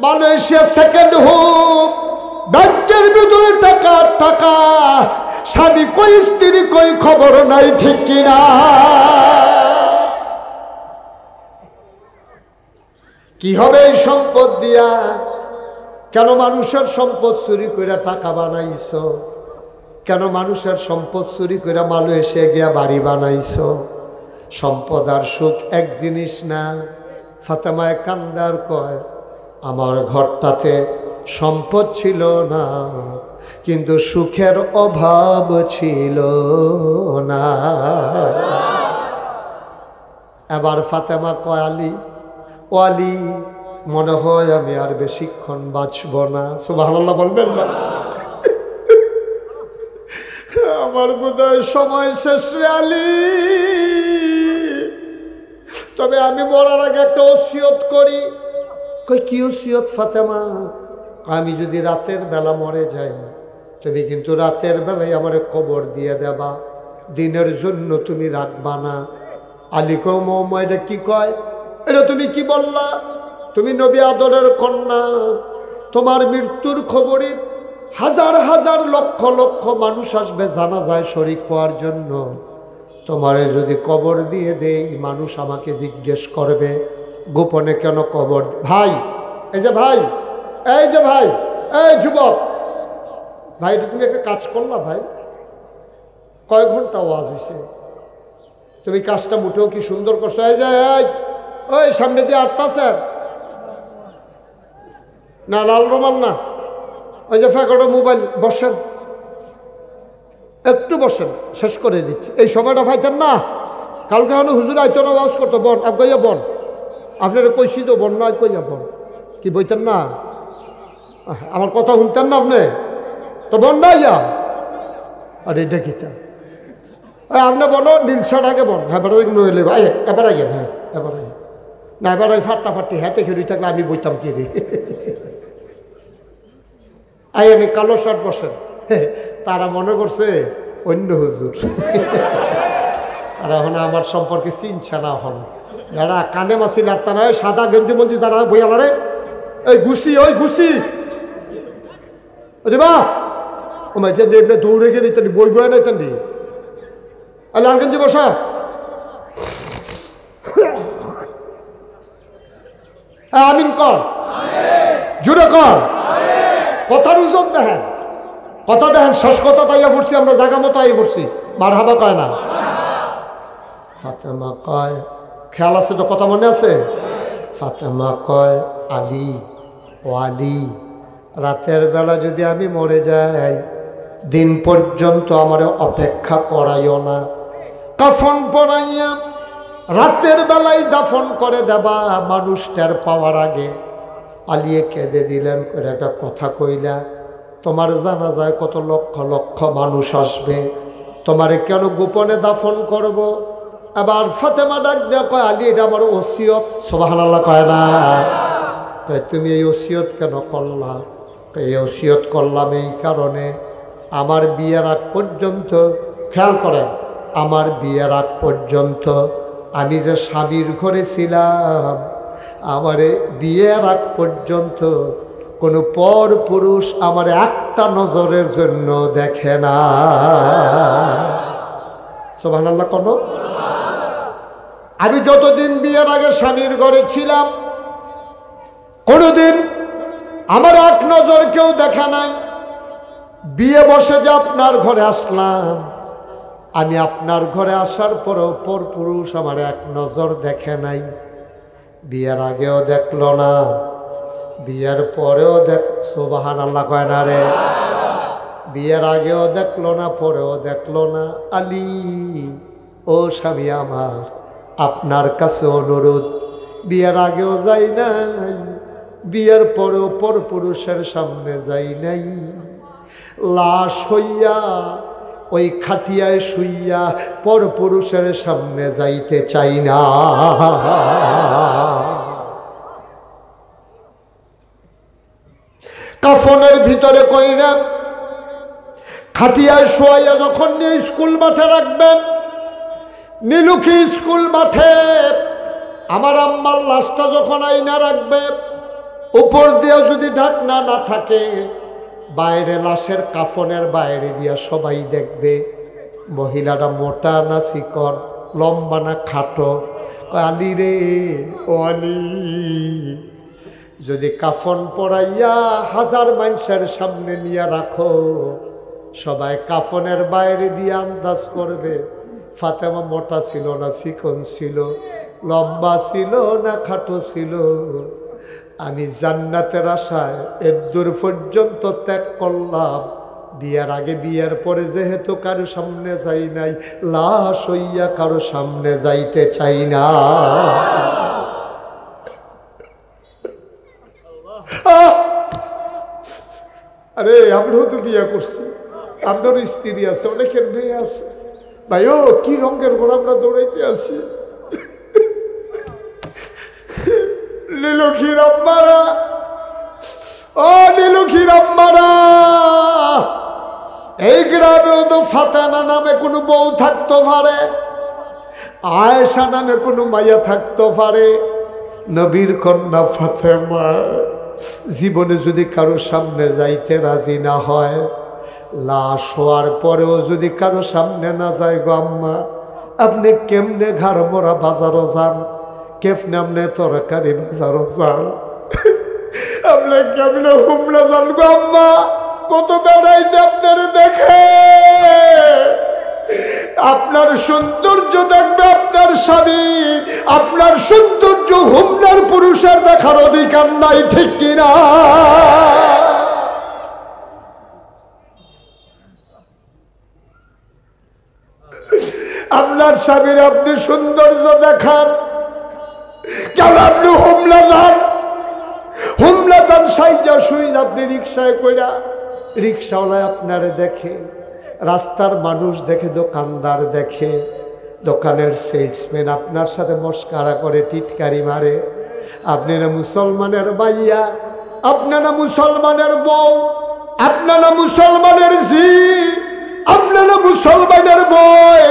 মালয়েশিয়া সেকেন্ড হোম, ব্যাংকের ভিতরে টাকা টাকা, স্বামী কই স্ত্রী কই খবর নাই, ঠিক কিনা? কি হবে এই সম্পদ দিয়া? কেন মানুষের সম্পদ চুরি করে টাকা বানাইছ? কেন মানুষের সম্পদ চুরি করে মালয়েশিয়া গিয়া বাড়ি বানাইছো? সম্পদ আর সুখ এক জিনিস না। ফাতেমায় কান্দার কয়, আমার ঘরটাতে সম্পদ ছিল না, কিন্তু সুখের অভাব ছিল না। এবার ফাতেমা কয়, আলী, ও আলী, মনে হয় আমি আর বেশিক্ষণ বাঁচব না। সুবহানাল্লাহ বলবেন না? আমার বোধহয় সময় শেষ রে আলী, তবে আমি মরার আগে একটা ওসিয়ত করি। কই, কি ওসিয়ত ফাতেমা? আমি যদি রাতের বেলা মরে যাই, তুমি কিন্তু রাতের বেলায় আমারে কবর দিয়ে দেবা, দিনের জন্য তুমি রাখবা না। আলী কয়, মৌমা এটা কি কয়? এটা তুমি কি বললা? তুমি নবী আদরের কন্যা, তোমার মৃত্যুর খবরই হাজার হাজার লক্ষ লক্ষ মানুষ আসবে জানাজায় শরীক হওয়ার জন্য। তোমারে যদি কবর দিয়ে দেই, মানুষ আমাকে জিজ্ঞেস করবে গোপনে কেন কবর। ভাই, এই যে ভাই, এই যে ভাই, এই যুবক ভাই, এটা তুমি একটা কাজ করলা ভাই? কয় ঘন্টা ওয়াজ হয়েছে, তুমি কাজটা মুঠেও কি সুন্দর করছো? এই যে ওই সামনে দিয়ে আটতাছে না, লাল রুমাল না, ওই যে ফ্যাকটো মোবাইল, বসেন একটু, বসেন, শেষ করে দিচ্ছি। এই সময়টা পাইতেন না? কালকে হলো হুজুর আইতো না, ওয়াজ করতো, বন আগাইয়া বন, আপনারা কইছি তো বন না, কইয়া বন, কি বইতেন না? আমার কথা শুনতেন না আপনি? তো বন না ইয়া। আর এটা কিতা আপনি বলো, নীলশার আগে বন। হ্যাঁ বেড়া নইলে ভাই, এবার আইয়েন। হ্যাঁ এবার আইয়েন না, এবার ওই ফাট্টাফাট্টি হাতে খেয়ে থাকলে আমি বইতাম কি রে। আইয়ানি কালো শার্ট বসেন। তারা মনে করছে অন্য হুজুর, তারা এখন আমার সম্পর্কে চিনছে না। হন যারা কানে মাসি লাগতা নয়, সাদা গেঞ্জি মঞ্জি যারা বই আমারে, ওই ঘুষি, ওই ঘুষি রে বা ও মাই যে দৌড়ে গিয়ে নিতেন, বই বয়ে নিতেন নি। লাল গেঞ্জি বসা, আমিন কর, জুড়ে কর, কথার ওজন দেখেন, কথা দেখেন, শেষ কথা তাইয়া পড়ছি আমরা, জায়গা মতো আই পড়ছি। মারহাবা কয় না? ফাতেমা কয়, খেয়াল আছে তো, কথা মনে আছে? ফাতেমা কয়, আলী, ও আলী, রাতের বেলা যদি আমি মরে যাই, দিন পর্যন্ত আমার অপেক্ষা করাইও না, কাফন পরাইয়া রাতের বেলায় দাফন করে দেবা, মানুষ টের পাওয়ার আগে। আলিয়ে কেঁদে দিলেন, করে একটা কথা কইলা, তোমার জানা যায় কত লক্ষ লক্ষ মানুষ আসবে, তোমারে কেন গোপনে দাফন করব? আবার ফাতেমা ডাক দেয়া কয়, আলী, এটা আমার ওসিয়ত। সুবহানাল্লাহ কয় না? তাই তুমি এই ওসিয়ত কেন করলা? তো এই ওসিয়ত করলাম এই কারণে, আমার বিয়ের আগ পর্যন্ত, খেয়াল করেন, আমার বিয়ের আগ পর্যন্ত আমি যে স্বামীর ঘরে ছিলাম, আমারে বিয়ের আগ পর্যন্ত কোনো পর পুরুষ আমার একটা নজরের জন্য দেখে না। সুবহানাল্লাহ কোন? আমি যতদিন বিয়ের আগে স্বামীর ঘরে ছিলাম, কোনোদিন আমার এক নজর কেউ দেখে নাই। বিয়ে বসে যে আপনার ঘরে আসলাম, আমি আপনার ঘরে আসার পরেও পর পুরুষ আমার এক নজর দেখে নাই। বিয়ের আগেও দেখলো না, বিয়ের পরেও দেখ, সুবহানাল্লাহ কয় না রে? বিয়ের আগেও দেখলো না, পরেও দেখলো না। আলী, ও স্বামী আমার, আপনার কাছে অনুরোধ, বিয়ের আগেও যাই নাই, বিয়ের পরেও পর পুরুষের সামনে যাই নাই, লাশ হইয়া ওই খাটিয়ায় শুইয়া পর পুরুষের সামনে যাইতে চাই না। কাফনের ভিতরে কইরা খাটিয়ায় শোয়াইয়া যখন নিয়ে স্কুল মাঠে রাখবেন, নীলুখী স্কুল মাঠে আমার আম্মার লাশটা যখন আইনা রাখবে, উপর দিয়ে যদি ঢাকনা না থাকে, বাইরে লাশের কাফনের বাইরে দিয়া সবাই দেখবে মহিলাটা মোটা না চিকন, লম্বা না খাটো। আলী রে, ও আলী, যদি কাফন পরাইয়া হাজার মানুষের সামনে নিয়ে রাখো, সবাই কাফনের বাইরে দিয়ে আন্দাজ করবে ফাতেমা মোটা ছিল না চিকন ছিল, লম্বা ছিল না খাটো ছিল। আমি জান্নাতের আশায় এর দূর পর্যন্ত ত্যাগ করলাম। বিয়ার আগে বিয়ার পরে যেহেতু কারো সামনে যাই নাই, লাশ হইয়া কারো সামনে যাইতে চাই না। আরে আমরাও তো বিয়া করছি, আপনারও স্ত্রী আছে, অনেকের মেয়ে আছে। ভাই ও কি রঙের ঘোড়া আমরা দৌড়াইতে আছি। নীলক্ষীর আম্মারা, ও নীলক্ষীর আম্মারা, এই গ্রামেও তো ফাতেমা নামে কোনো বউ থাকতে পারে, আয়েশা নামে কোনো মাইয়া থাকতে পারে। নবীর কন্যা ফাতেমা জীবনে যদি কারো সামনে যাইতে রাজি না হয়, লাশ হওয়ার পরেও যদি কারো সামনে না যায় গো আম্মা, আপনি কেমনে ঘাড় মোড়া বাজারও যান, কেমনে আপনি তরকারি বাজারও যান, আপনি কেমনে হুমলা যান গো আম্মা। কত বেড়াইতে আপনার দেখে, আপনার সৌন্দর্য দেখবে আপনার স্বামী, আপনার সৌন্দর্য হুমলার পুরুষের দেখার অধিকার নাই, ঠিক কিনা? আপনার স্বামীর আপনি সৌন্দর্য দেখান, কেন আপনি হুমলা যান? হুমলা যান সাইজা সুইজ আপনি রিক্সায় কইরা, রিক্সাওয়ালায় আপনারে দেখে, রাস্তার মানুষ দেখে, দোকানদার দেখে, দোকানের সেলসম্যান আপনার সাথে মস্কারা করে, টিটকারি মারে। আপনারা মুসলমানের ভাইয়া, আপনারা মুসলমানের বউ, আপনারা মুসলমানের জি, আপনারা মুসলমানের বই,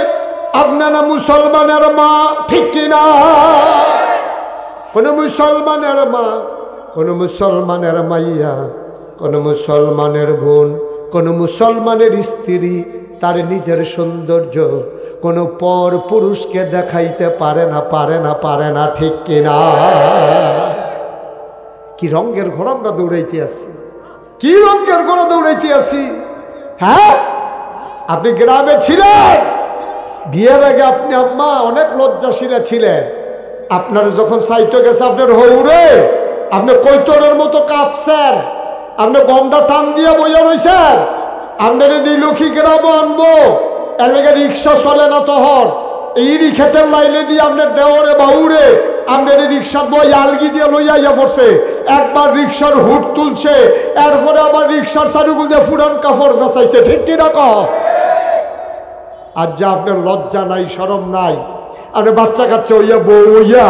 আপনারা মুসলমানের মা, ঠিক কিনা? কোন মুসলমানের মা, কোন মুসলমানের মাইয়া, কোন মুসলমানের বোন, কোন মুসলমানের স্ত্রী তার নিজের সৌন্দর্য কোন পর পুরুষকে দেখাইতে পারে না, পারে না, পারে না, ঠিক কিনা? কি রঙের ঘোড়া আমরা দৌড়াইতে আছি, কি রঙের ঘোড়া দৌড়াইতে আছি। হ্যাঁ, আপনি গ্রামে ছিলেন, বিয়ের আগে আপনি আম্মা অনেক লজ্জাশীলা ছিলেন। আপনার যখন সাইতে গেছে আপনার হৌরে, আপনি কৈতরের মতো কাঁপছেন, আপনি গমটা টান দিয়ে বইয়া রয়েছেন। আপনার নীলক্ষী গ্রামও আনবো, এলাকা রিক্সা চলে না তখন, এই রিক্সাতের লাইনে দিয়ে আপনার দেওয়ারে বাউরে আপনার রিক্সা বই আলগি দিয়ে লইয়া ইয়া পড়ছে। একবার রিক্সার হুট তুলছে, এরপরে আবার রিক্সার চারুগুল দিয়ে ফুরান কাপড় ফেসাইছে, ঠিক কিনা কও? আজ যা আপনার লজ্জা নাই, শরম নাই, আপনি বাচ্চা কাচ্চা হইয়া বউ হইয়া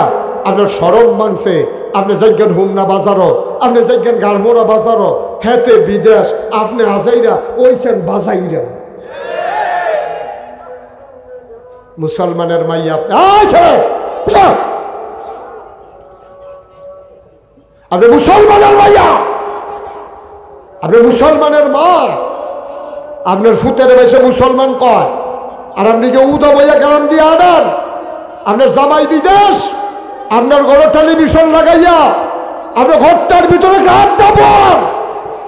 আপনার শরম মাংসে, আপনি যাইগেন হুমনা বাজারও, আপনি যাইগেন গালমোড়া বাজারও, হেতে বিদেশ, আপনি আজাইরা ওইছেন বাজাইরা। মুসলমানের মাইয়া আপনি, আপনি মুসলমানের মাইয়া, আপনি মুসলমানের মা, আপনার ফুতের বেশে মুসলমান কয়, আর আপনি কে উদা বইয়া গ্রাম দিয়ে আনান, আপনার জামাই বিদেশ, আপনার ঘরে টেলিভিশন লাগাইয়া আপনার ঘরটার ভিতরে আড্ডা বল,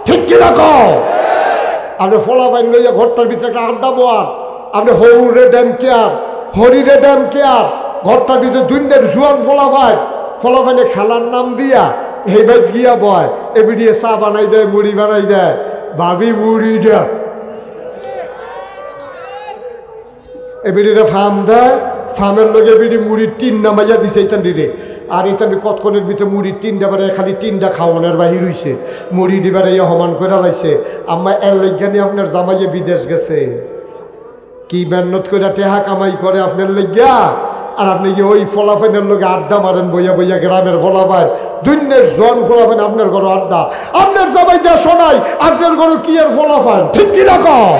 ঠিক কিনা কও? আপনি ফলাফাইন লইয়া ঘরটার ভিতরে একটা আড্ডা বল, আপনি হৌরে ড্যাম কেয়ার, হরিরে ড্যাম কেয়ার, ঘরটার ভিতরে দুইনের জুয়ান ফলাফাইনে খেলার নাম দিয়া এই বাইত গিয়া বয়, এবিডিয়ে চা বানাই দেয়, মুড়ি বানাই দেয়, ভাবি মুড়ি দেয়, এবিডিরে ফার্ম দেয়, ফার্মের লগে এবিডি মুড়ির টিন নামাইয়া দিছে এইটান্ডিরে, আর এইটান্ডি কতক্ষণের ভিতরে মুড়ির টিনটা বারে খালি টিনটা খাওয়ানোর বাহির হইছে, মুড়ি দিবার ইয়ে সমান করে লাইছে। আম্মা এর লজ্ঞানি আপনার জামাইয়ে বিদেশ গেছে, কি মেহনত করে টেহা কামাই করে আপনার লজ্ঞা, আর আপনি কি ওই ফলাফাইনের লগে আড্ডা মারেন বইয়া বইয়া গ্রামের ফলাফাইন, দুনিয়ার জন ফলাফাইন আপনার ঘরে আড্ডা, আপনার জামাই দেশ নাই, আপনার ঘরে কি আর ফলাফাইন, ঠিক কি রকম?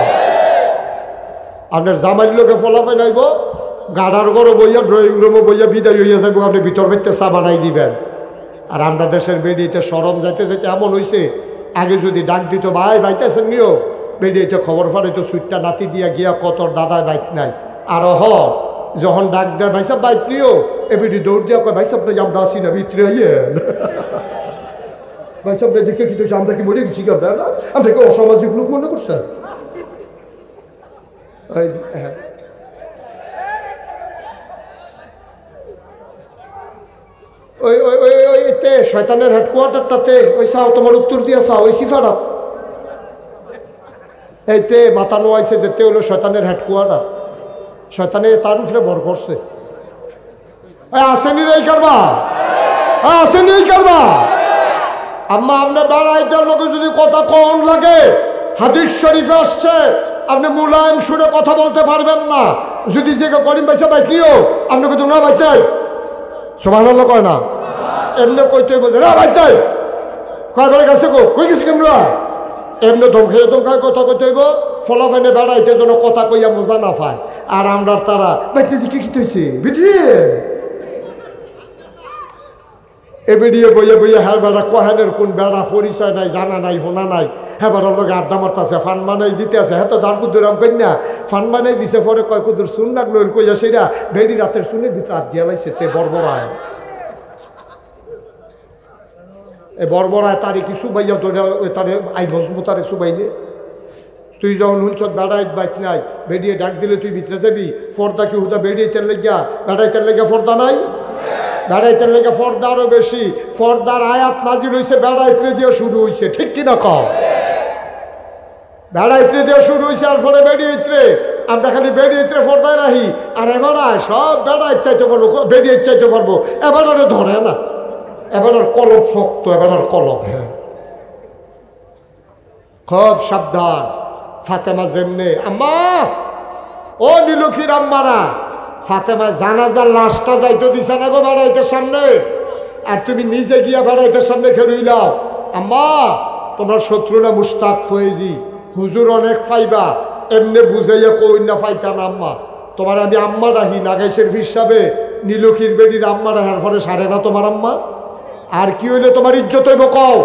আপনার জামাইয়ের লোকে ফলাফাইন আইব, গাড়ার ঘরে বইয়া ড্রয়িং রুমে বইয়া বিদায় হইয়া যাইব, আপনি ভিতর ভিতরে চা বানাই দিবেন। আর আমরা দেশের বেডিতে সরম যাইতে যাইতে এমন হয়েছে, আগে যদি ডাক দিত ভাই বাইতেছেন নিও, বেডিতে খবর ফাড়াইতো সুইটটা নাতি দিয়া গিয়া কতর দাদায় বাইক নাই, আর যখন ডাক দেয় ভাই সাহেব বাইক নিও, এ বেডি দৌড় দিয়া কয় ভাই সাহেব আমরা আসি না ভিতরে আইয়েন, ভাই সাহেব দেখে কি আমরা কি মরে গেছি, আপনারা আমরা কি অসামাজিক লোক মনে করছেন? হ্যাঁ ওই ওই ওই ওইতে শয়তানের হেডকোয়ার্টারটাতে ওই চাও তোমার উত্তর দিয়া চাও ওই সিফারাত এইতে মাথা নোয়াইছে যেতে হলো শয়তানের হেডকোয়ার্টার শয়তানে তার উপরে ভর করছে আসেনি রে করবা আসেনি করবা আম্মা আপনি বেড়াইতে লোকে যদি কথা কম লাগে হাদিস শরীফে আসছে আপনি মুলায়ম সুরে কথা বলতে পারবেন না যদি যে করিম পাইছে ভাই কিও আপনাকে তো না ভাইতে সুবহানাল্লাহ কয় না এমনি কইতে বোঝে না ভাইতে কয় বেড়ে গেছে কই গেছে কেমন এমনি ধমকায় কথা কইতে হইব ফলাফাইনে বেড়াইতে যেন কথা কইয়া মজা না পায় আর আমরা তারা বাইতে দিকে কি হয়েছে বুঝলি এ বেরিয়ে বইয়ে বইয়ে হ্যাঁ বেড়া কহেনের কোন বেড়া পরিচয় নাই জানা নাই হোনা নাই হ্যাঁ বেড়ার লোক আড্ডা মারতেছে ফান বানাই দিতে আছে হ্যাঁ তো দাঁড় কুদুর কন্যা ফান বানাই দিছে পরে কয় কুদুর শুন লাগলো কইয়া সেটা বেড়ি রাতের শুনে ভিতরে হাত দিয়া লাইছে তে বর্বরায় এই বর্বরায় তারে কি সুবাইয়া ধরে তারে আই মজবুতারে সুবাইলে তুই যখন হুঞ্চত বেড়াইত বাইক নাই বেরিয়ে ডাক দিলে তুই ভিতরে যাবি ফর্দা কি হুদা বেরিয়েতে লেগা বেড়াইতে লেগে ফর্দা নাই বেড়াইতে লেগে ফর্দা আরো বেশি ফর্দার আয়াত নাজিল হয়েছে বেড়াইতে দিয়ে শুরু হয়েছে ঠিক কিনা কও বেড়াইতে দিয়ে শুরু হয়েছে আর পরে বেরিয়েতে আমরা খালি বেরিয়েতে ফর্দায় রাহি আর এবারায় সব বেড়াই চাইতে পারবো বেরিয়ে চাইতে পারবো এবার আর ধরে না এবার আর কলম শক্ত এবার আর কলম হ্যাঁ খুব সাবধান ফাতেমা যেমনে আম্মা ও নীলক্ষীর আম্মারা ফাতেমা জানাজার লাশটা যাইতে দিছে না গো বেড়াইতের সামনে আর তুমি নিজে গিয়া বেড়াইতের সামনে খেরুইলাও আম্মা তোমরা শত্রুরা মুস্তাক ফয়েজি হুজুর অনেক ফাইবা এমনি বুঝাইয়া কই না ফাইতা না আম্মা তোমার আমি আম্মা রাহি নাগাইশের হিসাবে নীলক্ষীর বেডির আম্মা রাহার পরে সারে না তোমার আম্মা আর কি হইলে তোমার ইজ্জত হইব কও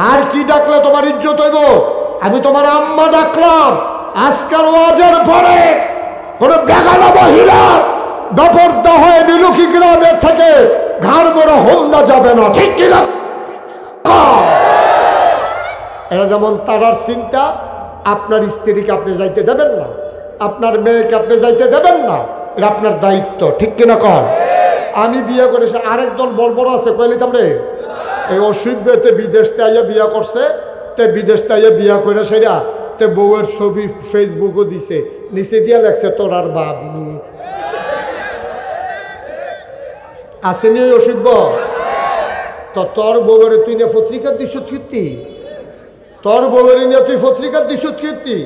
আর কি ডাকলে তোমার ইজ্জত হইব আমি তোমার আম্মা ডাকলাম আজকের ওয়াজের পরে কোন বেগানা মহিলা বেপরদা হয়ে নীলক্ষী গ্রামের থেকে ঘাড় মোড়া হোমনা যাবে না ঠিক কিনা এটা যেমন তারার চিন্তা আপনার স্ত্রীকে আপনি যাইতে দেবেন না আপনার মেয়েকে আপনি যাইতে দেবেন না এটা আপনার দায়িত্ব ঠিক কিনা কর আমি বিয়ে করেছি আরেক দল বলবড় আছে কইলি তামরে এই অসুবিধে বিদেশতে আইয়া বিয়া করছে তে বিদেশতে আইয়া বিয়া করে সেরা তে বউয়ের ছবি ফেসবুকও দিছে নিচে দিয়া লেখছে তোর আর বাবি আসেনি ওই অসুবিধ তো তোর বউয়ের তুই না পত্রিকা দিস কীর্তি তোর বউয়ের নিয়ে তুই পত্রিকা দিস কীর্তি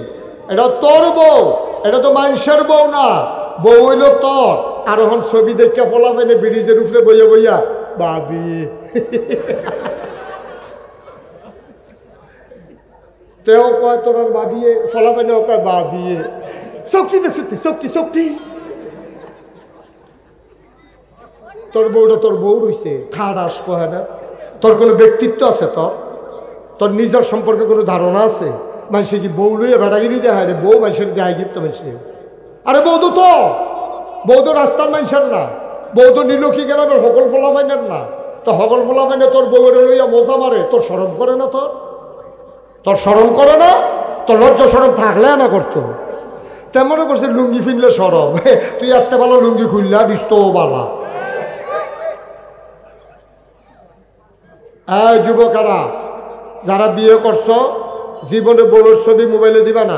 এটা তোর বউ এটা তো মানুষের বউ না বউ হইল তোর আর এখন ছবি দেখে ফলাফেনে ব্রিজের উপরে বইয়া বইয়া বাবি তেও কয় তোর আর বাবিয়ে ফলাফেনেও কয় বাবিয়ে শক্তি দেখ সত্যি শক্তি শক্তি তোর বউটা তোর বউ রইছে খাড়াস কয় না তোর কোনো ব্যক্তিত্ব আছে তোর তোর নিজের সম্পর্কে কোনো ধারণা আছে মানুষে কি বউ লইয়া বেড়াগিরি দেখায় রে বউ মানুষের দেখায় গিয়ে তো মানুষে আরে বৌদ্ধ তো রাস্তার মানুষের না বৌদ্ধ নীলক্ষী গ্রামের সকল ফলাফাইনের না তো সকল ফলাফাইনে তোর বউয়ের লইয়া মজা মারে তোর শরম করে না তোর শরম করে না তোর লজ্জা শরম থাকলে না করতো তেমনও করছে লুঙ্গি ফিনলে শরম তুই এত ভালো লুঙ্গি খুললা বিস্ত বালা এই যুবকেরা যারা বিয়ে করছো জীবনে বউয়ের ছবি মোবাইলে দিবা না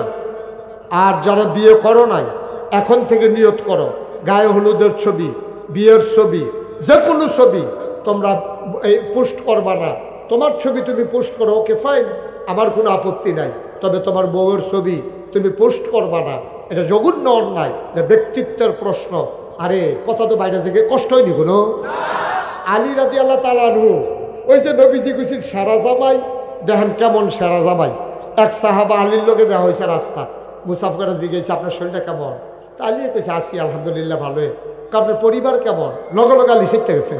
আর যারা বিয়ে করো নাই এখন থেকে নিয়ত করো গায়ে হলুদের ছবি বিয়ের ছবি যে কোনো ছবি তোমরা এই পোস্ট করবা না তোমার ছবি তুমি পোস্ট করো ওকে ফাইন আমার কোনো আপত্তি নাই তবে তোমার বউয়ের ছবি তুমি পোস্ট করবা না এটা জঘন্য অন্যায় এটা ব্যক্তিত্বের প্রশ্ন আরে কথা তো বাইরে থেকে কষ্ট হয়নি কোনো আলী রাদিয়াল্লাহু তাআলা আনহু ওই যে নবীজি কইছিল সারা জামাই দেখেন কেমন সারা জামাই এক সাহাবা আলীর লোকে দেওয়া হয়েছে রাস্তা মুসাফিরা জিজ্ঞেস আপনার শরীরটা কেমন তা আলী কইছে আসি আলহামদুলিল্লাহ ভালোই আপনার পরিবার কেমন লগে লগে আলী শিখতে গেছে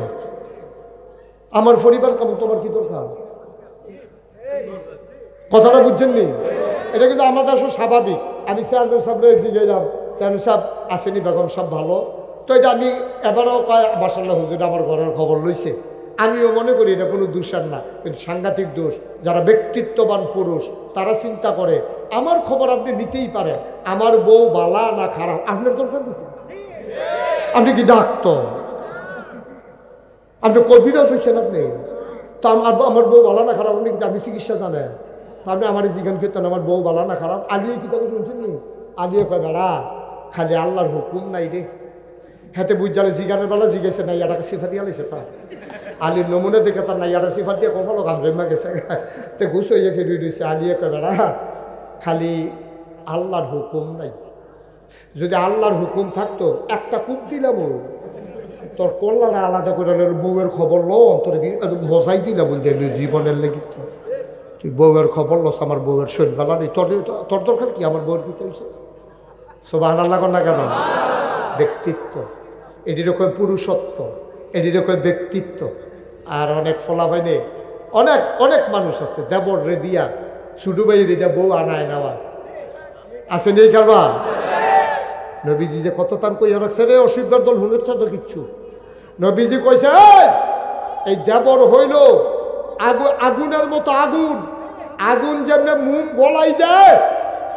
আমার পরিবার কেমন তোমার কি দরকার কথাটা বুঝছেন নি এটা কিন্তু আমাদের আসলে স্বাভাবিক আমি চেয়ারম্যান সাহেব রয়েছি গেলাম চেয়ারম্যান সাহেব আসেনি বেগম সাহেব ভালো তো এটা আমি এবারও কয় মাশাআল্লাহ হুজুর আমার ঘরের খবর লইছে আমিও মনে করি এটা কোনো দোষের না, কিন্তু সাংঘাতিক দোষ। যারা ব্যক্তিত্ববান পুরুষ তারা চিন্তা করে আমার খবর আপনি নিতেই পারেন, আমার বউ বালা না খারাপ আপনার দরকার নিতে। আপনি কি ডাক্তার? আপনি কবিরাজ হয়েছেন? আপনি তো আমার বউ বালা না খারাপ আপনি কিন্তু আপনি চিকিৎসা জানেন, তা আপনি আমার জিজ্ঞান করতেন আমার বউ বালা না খারাপ। আলিয়ে কি তাকে শুনছেন নি? আলিয়ে কয় বেড়া খালি আল্লাহর হুকুম নাই রে। হাতে বুঝালে জিগানের বেলা জিগেছে না ইয়াটাকে সিফা দিয়া লাইছে। তা আলির নমুনে দেখে তার না ইয়াটা সিফা দিয়ে কখনো কাম জমা গেছে তে ঘুষ হইয়া খেয়ে দিয়েছে। আলিয়ে কয় বেড়া খালি আল্লাহর হুকুম নাই, যদি আল্লাহর হুকুম থাকতো একটা কূপ দিলাম তোর কল্যাণে আলাদা করে বউয়ের খবর লো তোর মজাই দিলাম বলতে জীবনের লেগে। তুই বউয়ের খবর লস, আমার বউয়ের শৈল বেলা নেই, তোর দরকার কি আমার বউয়ের দিতে হয়েছে? সোবাহান আল্লাহ কর না কেন? ব্যক্তিত্ব, এটির কয় পুরুষত্ব, এটির কয় ব্যক্তিত্ব। আর অনেক ফলাফাইনে অনেক অনেক মানুষ আছে দেবর রে দিয়া ছুটু ভাই রে দিয়া বউ আনায় নেওয়া আছে নেই কারবা। নবীজি যে কত তান কইয়া রাখছে রে অসুবিধার দল হুনেছ তো কিচ্ছু। নবীজি কইছে এই দেবর হইল আগুনের মতো আগুন, আগুন যেমন মুম গলাই দেয়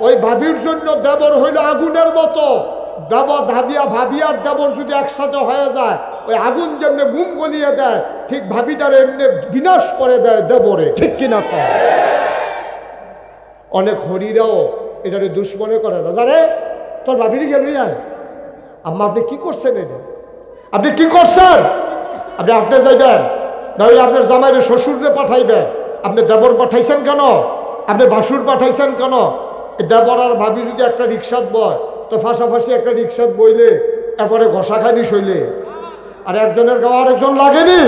ওই ভাবির জন্য দেবর হইল আগুনের মতো। ভাবিয়ার দেবর যদি একসাথে হয়ে যায় ওই আগুন যেমনি মুম গলিয়ে দেয় ঠিক ভাবিটার এমনি বিনাশ করে দেয় দেবরে, ঠিক কিনা? অনেক হরিরাও এটারে দুশ্মনে করে না, জানে তোর ভাবিরই গেল আম্মা আপনি কি করছেন? এটা আপনি কি করছেন? আপনি যাইবেন নাহলে আপনার জামাইরে শ্বশুরে পাঠাইবেন। আপনি দেবর পাঠাইছেন কেন? আপনি ভাসুর পাঠাইছেন কেন? দেবর আর ভাবি যদি একটা রিক্সাত বয় তো ফাঁসাফাঁসি একটা রিক্সাত বইলে এরপরে ঘষা খাইনি শৈলে আর একজনের গাও আরেকজন লাগেনি,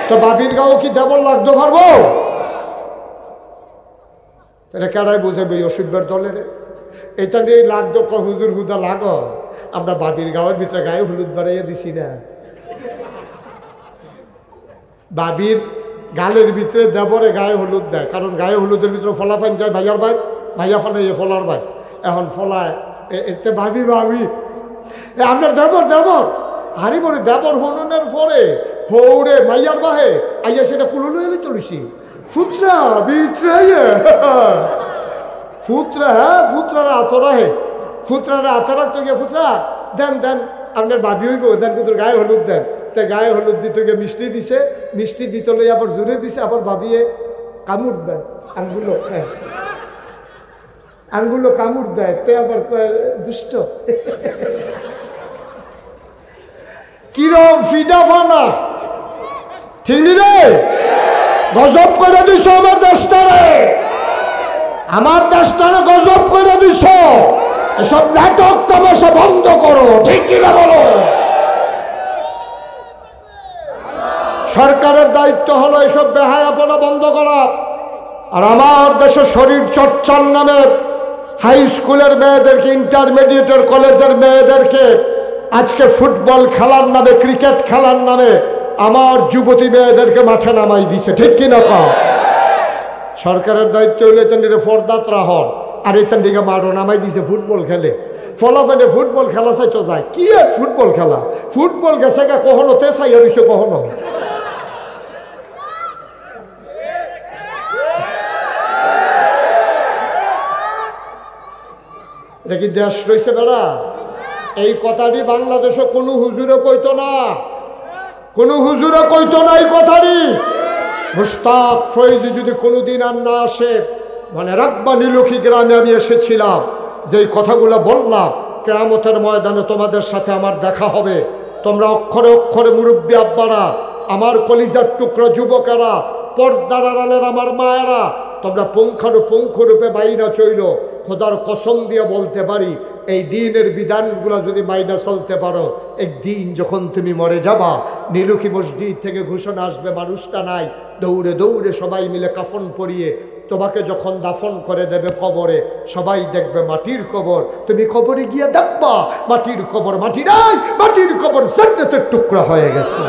তো ভাবির গাও কি দেবর লাগতে পারবো? এটা কেডাই বুঝাবে এই অসুবিধার দলের? এটা নিয়ে লাগতো হুজুর হুদা লাগ, আমরা বাবির গাঁয়ের ভিতরে গায়ে হলুদ বাড়াইয়া দিছি না। বাবির গালের ভিতরে দেবরে গায়ে হলুদ দেয়, কারণ গায়ে হলুদের ভিতরে ফলাফান যায় ভাইয়ার ভাই, ভাইয়া ফানাইয়ে ফলার ভাই। এখন ফলায় এতে ভাবি আপনার দেবর হারি বলে দেবর হননের পরে হৌরে মাইয়ার বাহে আইয়া সেটা কুলুলু এলি তুলছি ফুতরা বিছরাইয়া ফুতরা। হ্যাঁ ফুতরারা আতরা হে, ফুতরারা আতরা তো গিয়ে ফুতরা দেন আপনার ভাবি হইব দেন কিন্তু গায়ে হলুদ দেন। তাই গায়ে হলুদ দিতে গিয়ে মিষ্টি দিছে, মিষ্টি দিতে লই আবার জোরে দিছে, আবার ভাবিয়ে কামড় দেয় আঙ্গুলো, হ্যাঁ আঙ্গুলো কামড় দেয়। তে আবার দুষ্ট কিরম ফিডা ফানা, ঠিক নি রে? গজব করে দিছ আমার দেশটারে, আমার দেশটারে গজব করে দিছ। এসব নাটক তামাশা বন্ধ করো, ঠিক কিনা বলো? সরকারের দায়িত্ব হলো এসব বেহায়াপনা বন্ধ করা। আর আমার দেশে শরীর চর্চার নামে হাই স্কুলের মেয়েদেরকে, ইন্টারমিডিয়েটের কলেজের মেয়েদেরকে আজকে ফুটবল খেলার নামে, ক্রিকেট খেলার নামে আমার যুবতী মেয়েদেরকে মাঠে নামাই দিছে, ঠিক কিনা? সরকারের দায়িত্ব হইলে এখানে ফরদাত রাহর, আর এখান থেকে মাঠও নামাই দিছে ফুটবল খেলে। ফলাফলে ফুটবল খেলা চাইতো যায় কি আর ফুটবল খেলা, ফুটবল গেছে গা কখনো তে চাইয়া রইছে কখনো। এটা কি দেশ রয়েছে বেড়া? এই কথাটি বাংলাদেশে কোনো হুজুরে কইতো না, কোনো হুজুরে কইতো না এই কথাটি। মুশতাক ফৈজি যদি কোনোদিন আর না আসে, মানে রাখবা নীলক্ষী গ্রামে আমি এসেছিলাম, যেই কথাগুলো বললাম কিয়ামতের ময়দানে তোমাদের সাথে আমার দেখা হবে। তোমরা অক্ষরে অক্ষরে মুরব্বী আব্বারা, আমার কলিজার টুকরা যুবকেরা, পর্দার আড়ালের আমার মায়েরা, তোমরা পুঙ্খানুপুঙ্খরূপে মাইনা চইল। খোদার কসম দিয়ে বলতে পারি এই দিনের বিধানগুলো যদি মাইনা চলতে পারো, একদিন যখন তুমি মরে যাবা নীলক্ষী মসজিদ থেকে ঘোষণা আসবে মানুষটা নাই, দৌড়ে দৌড়ে সবাই মিলে কাফন পরিয়ে তোমাকে যখন দাফন করে দেবে কবরে, সবাই দেখবে মাটির কবর। তুমি কবরে গিয়ে দেখবা মাটির কবর, মাটি নাই, মাটির কবর জান্নাতের টুকরা হয়ে গেছে।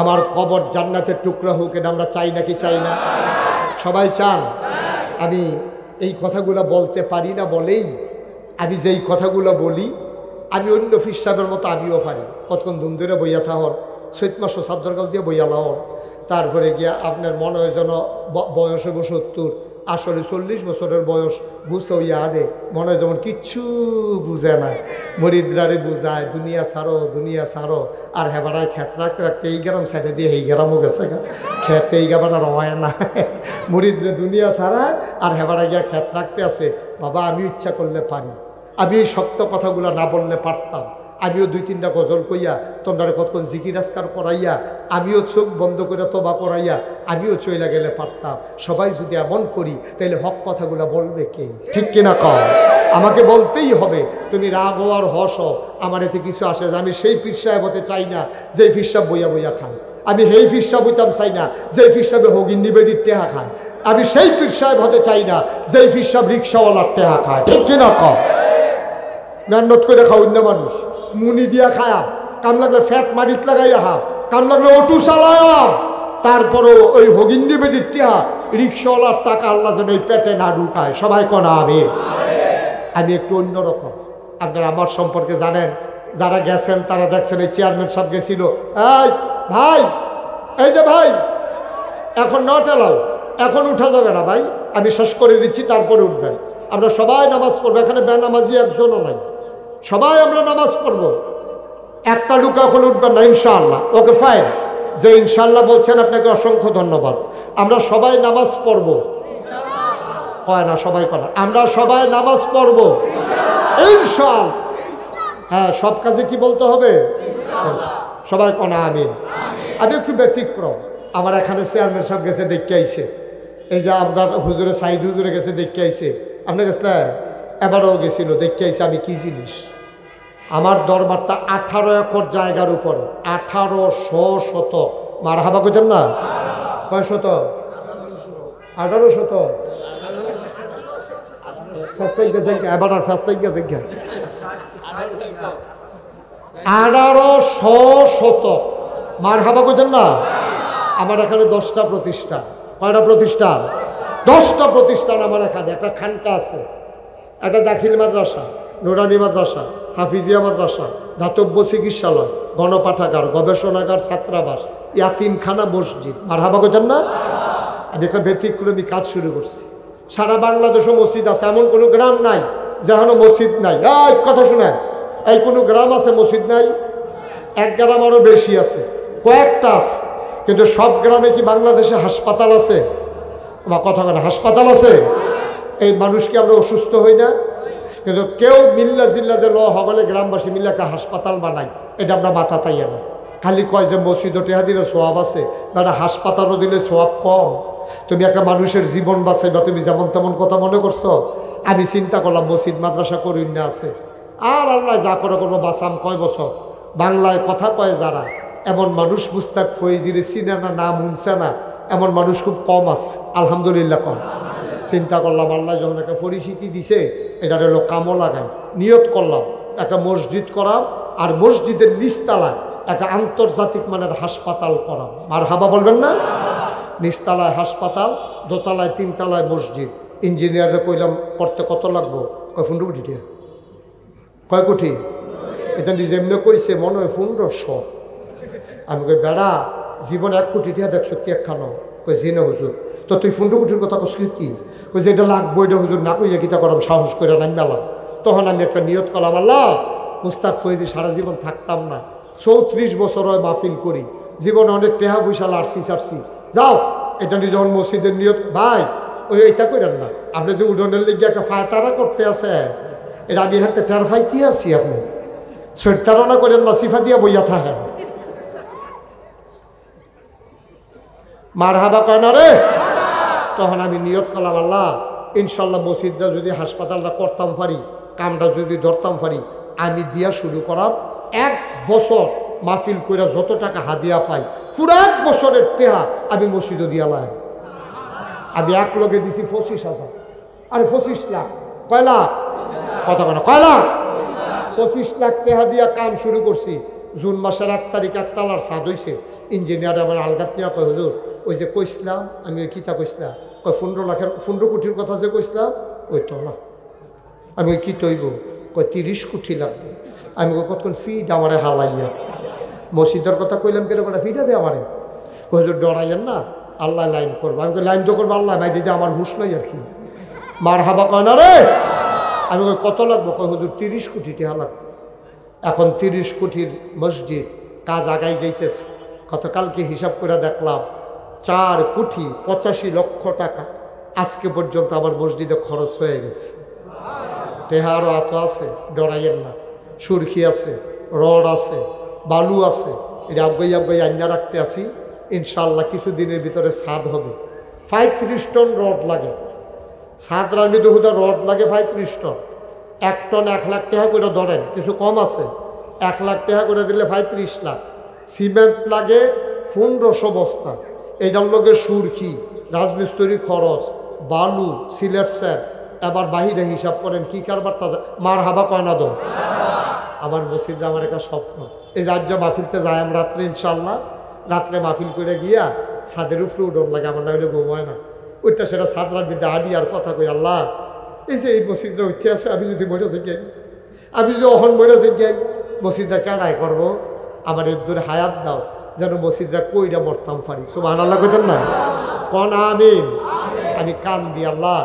আমার কবর জান্নাতের টুকরা হোক, এটা আমরা চাই নাকি চাই না? সবাই চান। আমি এই কথাগুলো বলতে পারি না বলেই আমি যেই কথাগুলো বলি আমি অন্য ফির সাহেবের মতো আমিও পারি। কতক্ষণ ধুম ধরে বইয়া থাহর চৈত মাসও চাদর গাও দিয়ে বইয়া লাও তারপরে গিয়া আপনার মনে হয় যেন বয়স হইব 70 আসলে 40 বছরের বয়স বুঝে হইয়া আরে মনে হয় যেমন কিচ্ছু বুঝে না মরিদ্রারে বুঝায় দুনিয়া ছাড়ো আর হেবাড়ায় খেত রাখতে রাখতে এই গ্রাম সাইডে দিয়ে এই গ্রামও গেছে খেতে এই গাবাটার হয় না মরিদ্রে দুনিয়া ছাড়ায় আর হেবাড়ায় গিয়া খেত রাখতে আছে বাবা আমি ইচ্ছা করলে পারি আমি এই সত্য কথাগুলো না বললে পারতাম আমিও 2-3টা গজল কইয়া তোমরা কতক্ষণ জিকির আজকার করাইয়া আমিও চোখ বন্ধ করে তবা করাইয়া আমিও চইলা গেলে পারতাম সবাই যদি এমন করি তাহলে হক কথাগুলো বলবে কে ঠিক কিনা কও আমাকে বলতেই হবে তুমি রাগ হও আর হস আমার এতে কিছু আসে আমি সেই পীর সাহেব হতে চাই না যে পীর সাহেব বইয়া বইয়া খায় আমি সেই পীর সাহেব হইতাম চাই না যে পীর সাহেবে হগিন্নি বেডির টেহা খায় আমি সেই পীর সাহেব হতে চাই না যে পীর সাহেব রিক্সাওয়ালার টেহা খায় ঠিক কিনা কও মেহনত করে খাও অন্য মানুষ মুনি দিয়া খায়াম কাম লাগলে ফ্যাট মারিত লাগাই রাখাম কাম লাগলে অটো চালায়াম তারপরও ওই হগিন্দি বেটির টিহা রিক্সাওয়ালার টাকা আল্লাহ যেন ওই পেটে না ঢুকায় সবাই কনা আমি একটু অন্যরকম আপনারা আমার সম্পর্কে জানেন যারা গেছেন তারা দেখছেন এই চেয়ারম্যান সাহেব গেছিল এই ভাই এই যে ভাই এখন নট এলাও এখন উঠা যাবে না ভাই আমি শেষ করে দিচ্ছি তারপরে উঠবেন আমরা সবাই নামাজ পড়বো এখানে বেনামাজি একজনও নাই সবাই আমরা নামাজ পড়বো একটা লুকা এখন উঠবেন না ইনশাআল্লাহ ওকে ফাইন যে ইনশাআল্লাহ বলছেন আপনাকে অসংখ্য ধন্যবাদ আমরা সবাই নামাজ পড়বো হয় না সবাই করা আমরা সবাই নামাজ পড়বো ইনশাআল্লাহ হ্যাঁ সব কাজে কি বলতে হবে সবাই কনা আমিন আমি একটু ব্যতিক্রম আমার এখানে চেয়ারম্যান সাহেব গেছে দেখতে আইছে এই যে আপনার হুজুরে সাইদ হুজুরে গেছে দেখতে আইছে আপনার কাছে এবারও গেছিল দেখতে আইছে আমি কি জিনিস আমার দরবারটা 18 একর জায়গার উপরে 1800 শতক মার হাবা কইতেন না কয় শতক 18 শতক এবার আর ফাস্টাইগা দেখে 1800 শতক মার হাবা কইতেন না আমার এখানে 10টা প্রতিষ্ঠান কয়টা প্রতিষ্ঠান 10টা প্রতিষ্ঠান আমার এখানে একটা খানকা আছে একটা দাখিল মাদ্রাসা নুরানি মাদ্রাসা হাফিজিয়া মাদ্রাসা ধাতব্য চিকিৎসালয় গণপাঠাগার গবেষণাগার ছাত্রাবাস ইয়াতিমখানা মসজিদ মারহাবা কইতেন না আমি একটা ব্যতিক্রমী কাজ শুরু করছি সারা বাংলাদেশে মসজিদ আছে এমন কোনো গ্রাম নাই যেখানে মসজিদ নাই এই কথা শুনেন এই কোনো গ্রাম আছে মসজিদ নাই এক গ্রাম আরও বেশি আছে কয়েকটা আছে কিন্তু সব গ্রামে কি বাংলাদেশে হাসপাতাল আছে আমার কথা বলে হাসপাতাল আছে এই মানুষ কি আমরা অসুস্থ হই না কিন্তু কেউ মিল্লা জিল্লা যে ল হগলে গ্রামবাসী মিল্লা একটা হাসপাতাল বানাই এটা আমরা মাথা তাইয়া না খালি কয় যে মসজিদও টেহা দিলে সোয়াব আছে না হাসপাতালও দিলে সোয়াব কম তুমি একটা মানুষের জীবন বাঁচাইবা তুমি যেমন তেমন কথা মনে করছো আমি চিন্তা করলাম মসজিদ মাদ্রাসা করি না আছে আর আল্লাহ যা করে করবো বাঁচাম কয় বছর বাংলায় কথা কয় যারা এমন মানুষ মুস্তাক ফয়েজিরে চিনে না নাম শুনছে না এমন মানুষ খুব কম আছে আলহামদুলিল্লাহ কম চিন্তা করলাম আল্লাহ যখন একটা পরিস্থিতি দিছে এটার হলো কামও লাগাই নিয়ত করলাম একটা মসজিদ করাম আর মসজিদের নিচতলায় একটা আন্তর্জাতিক মানের হাসপাতাল করাম আর হাবা বলবেন না নিচতলায় হাসপাতাল দোতলায় 3তলায় মসজিদ ইঞ্জিনিয়ারে কইলাম করতে কত লাগবো কয় 15 কোটি টাকা কয় কোটি এটা নিজে এমনি কইছে মনে হয় 1500 আমি কই বেড়া জীবন 1 কোটি টাকা দেখছো একখানো কই জিনে হুজুর তো তুই 15 কোটির কথা কস কি কই যে এটা লাগবো এটা হুজুর না কইয়া কিতা করাম সাহস করে নামি মেলাম তখন আমি একটা নিয়ত করলাম আল্লাহ মুস্তাক ফয়েজি সারা জীবন থাকতাম না 34 বছর হয় মাহফিল করি জীবনে অনেক টেহা পয়সা লাড়ছি যাও এটা নিয়ে যখন মসজিদের নিয়ত ভাই ওই এটা করেন না আপনি যে উডনের লেগে একটা ফায়তারা করতে আছে এটা আমি হাতে টের ফাইতে আছি আপনি সৈতারণা করেন না সিফা দিয়া বইয়া থাকেন মার হাবা কয় না রে তখন আমি নিয়ত করলাম আল্লাহ ইনশাল্লাহ মসজিদটা যদি হাসপাতালটা করতাম পারি কামটা যদি ধরতাম পারি আমি দিয়া শুরু করাম 1 বছর মাহফিল করে যত টাকা হাদিয়া পাই পুরো 1 বছরের টেহা আমি মসজিদে দিয়া লাই আমি এক লগে দিছি 25,000 আরে 25 লাখ কয় লাখ কথা কেন কয় লাখ 25 লাখ টেহা দিয়া কাম শুরু করছি জুন মাসের 1 তারিখ একতলার ছাদ হইছে ইঞ্জিনিয়ার আমার আলগাত নিয়ে কয় হুজুর ওই যে কইসলাম আমি ওই কিতা কইসলাম কয় 15 কোটির কথা যে কইসলাম ওই তো না আমি ওই কি তৈব কয় 30 কোটি লাগবে আমি কতক্ষণ ফি ডামারে হালাইয়া মসজিদের কথা কইলাম কেন ওটা ফিটা দে আমারে, হুজুর ডরাইয়েন না, আল্লাহ লাইন করবো। আমি লাইন তো করবো আল্লাহ, ভাই দিদি আমার হুশ নাই আর কি। মার হাবা কয় না রে। আমি কই কত লাগবো? কয় হুজুর 30 কোটি টাকা লাগবে। এখন 30 কোটির মসজিদ, কাজ আগাই যাইতেছে। গতকালকে হিসাব করে দেখলাম 4 কোটি 85 লক্ষ টাকা আজকে পর্যন্ত আমার মসজিদে খরচ হয়ে গেছে। টেহা আরও এত আছে, ডরাইয়েন না। সুরখি আছে, রড আছে, বালু আছে, এটা আব্বাই আইনা রাখতে আসি। ইনশাল্লাহ কিছুদিনের ভিতরে ছাদ হবে। 35 টন রড লাগে, ছাদ রান্নিতে হুদা রড লাগে 35 টন। 1 টন 1 লাখ টাকা করে ধরেন, কিছু কম আছে। 1 লাখ টাকা করে দিলে 35 লাখ। সিমেন্ট লাগে 1500 বস্তা। এইটার লগে সুরখি, রাজমিস্ত্রি খরচ, বালু, সিলেট স্যার, এবার বাহিরে হিসাব করেন কি কারবারটা। মার হাবা কয় না দো। আমার মসজিদে আমার একটা স্বপ্ন, এই রাজ্য মাহফিলতে যাই আমি রাত্রে, ইনশাল্লাহ রাত্রে মাহফিল করে গিয়া ছাদের উপরে উঠন লাগে, আমার না হলে ঘুমায় না। ওইটা সেটা ছাদরার বিদ্যা আডি আর কথা কই, আল্লাহ এই যে এই মসজিদটা উঠে আছে, আমি যদি মরে যাই, আমি যদি অহন মরে যাই, মসজিদটা কেনাই করবো। আমার এর দূরে হায়াত দাও, যেন মসজিদটা কইরা মরতাম পারি। সুবহানাল্লাহ কইতেন না? কোন আমিন। আমি কান দি, আল্লাহ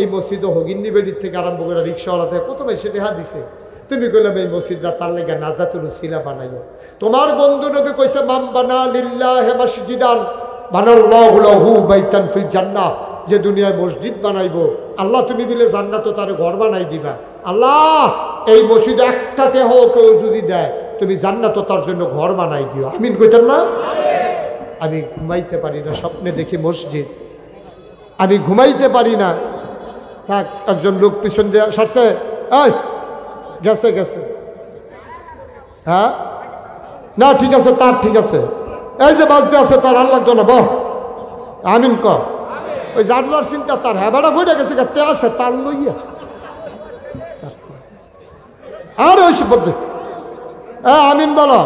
এই মসজিদও হগিন্নি বেডির থেকে আরম্ভ করে রিক্সাওয়ালা থেকে কত বেশি টেহা দিছে, তুমি কইলাম এই মসজিদটা তার লেগে নাজাতুল উসিলা বানাইও। তোমার বন্ধু নবী কইছে মাম বানা লিল্লাহি মাসজিদান বানাল্লাহু লাহু বাইতান ফিল জান্নাহ, যে দুনিয়ায় মসজিদ বানাইবো আল্লাহ তুমি বিলে জান্নাতও তার ঘর বানাই দিবা। আল্লাহ এই মসজিদে একটা টেহ কেউ যদি দেয় তুমি জান্নাতও তার জন্য ঘর বানাই দিও। আমিন কইতেন না? আমি ঘুমাইতে পারি না, স্বপ্নে দেখি মসজিদ, আমি ঘুমাইতে পারি না। থাক, একজন লোক পিছন দিয়ে সরছে, এই গেছে গেছে, হ্যাঁ না ঠিক আছে, তার ঠিক আছে, এই যে বাজতে আছে তার আর লাগতো না, বহ আমিন ক। ওই যার যার চিন্তা তার হ্যাঁ ফুটে গেছে, তে আছে তার লইয়া আর ওই বদ্ধ আমিন বলো।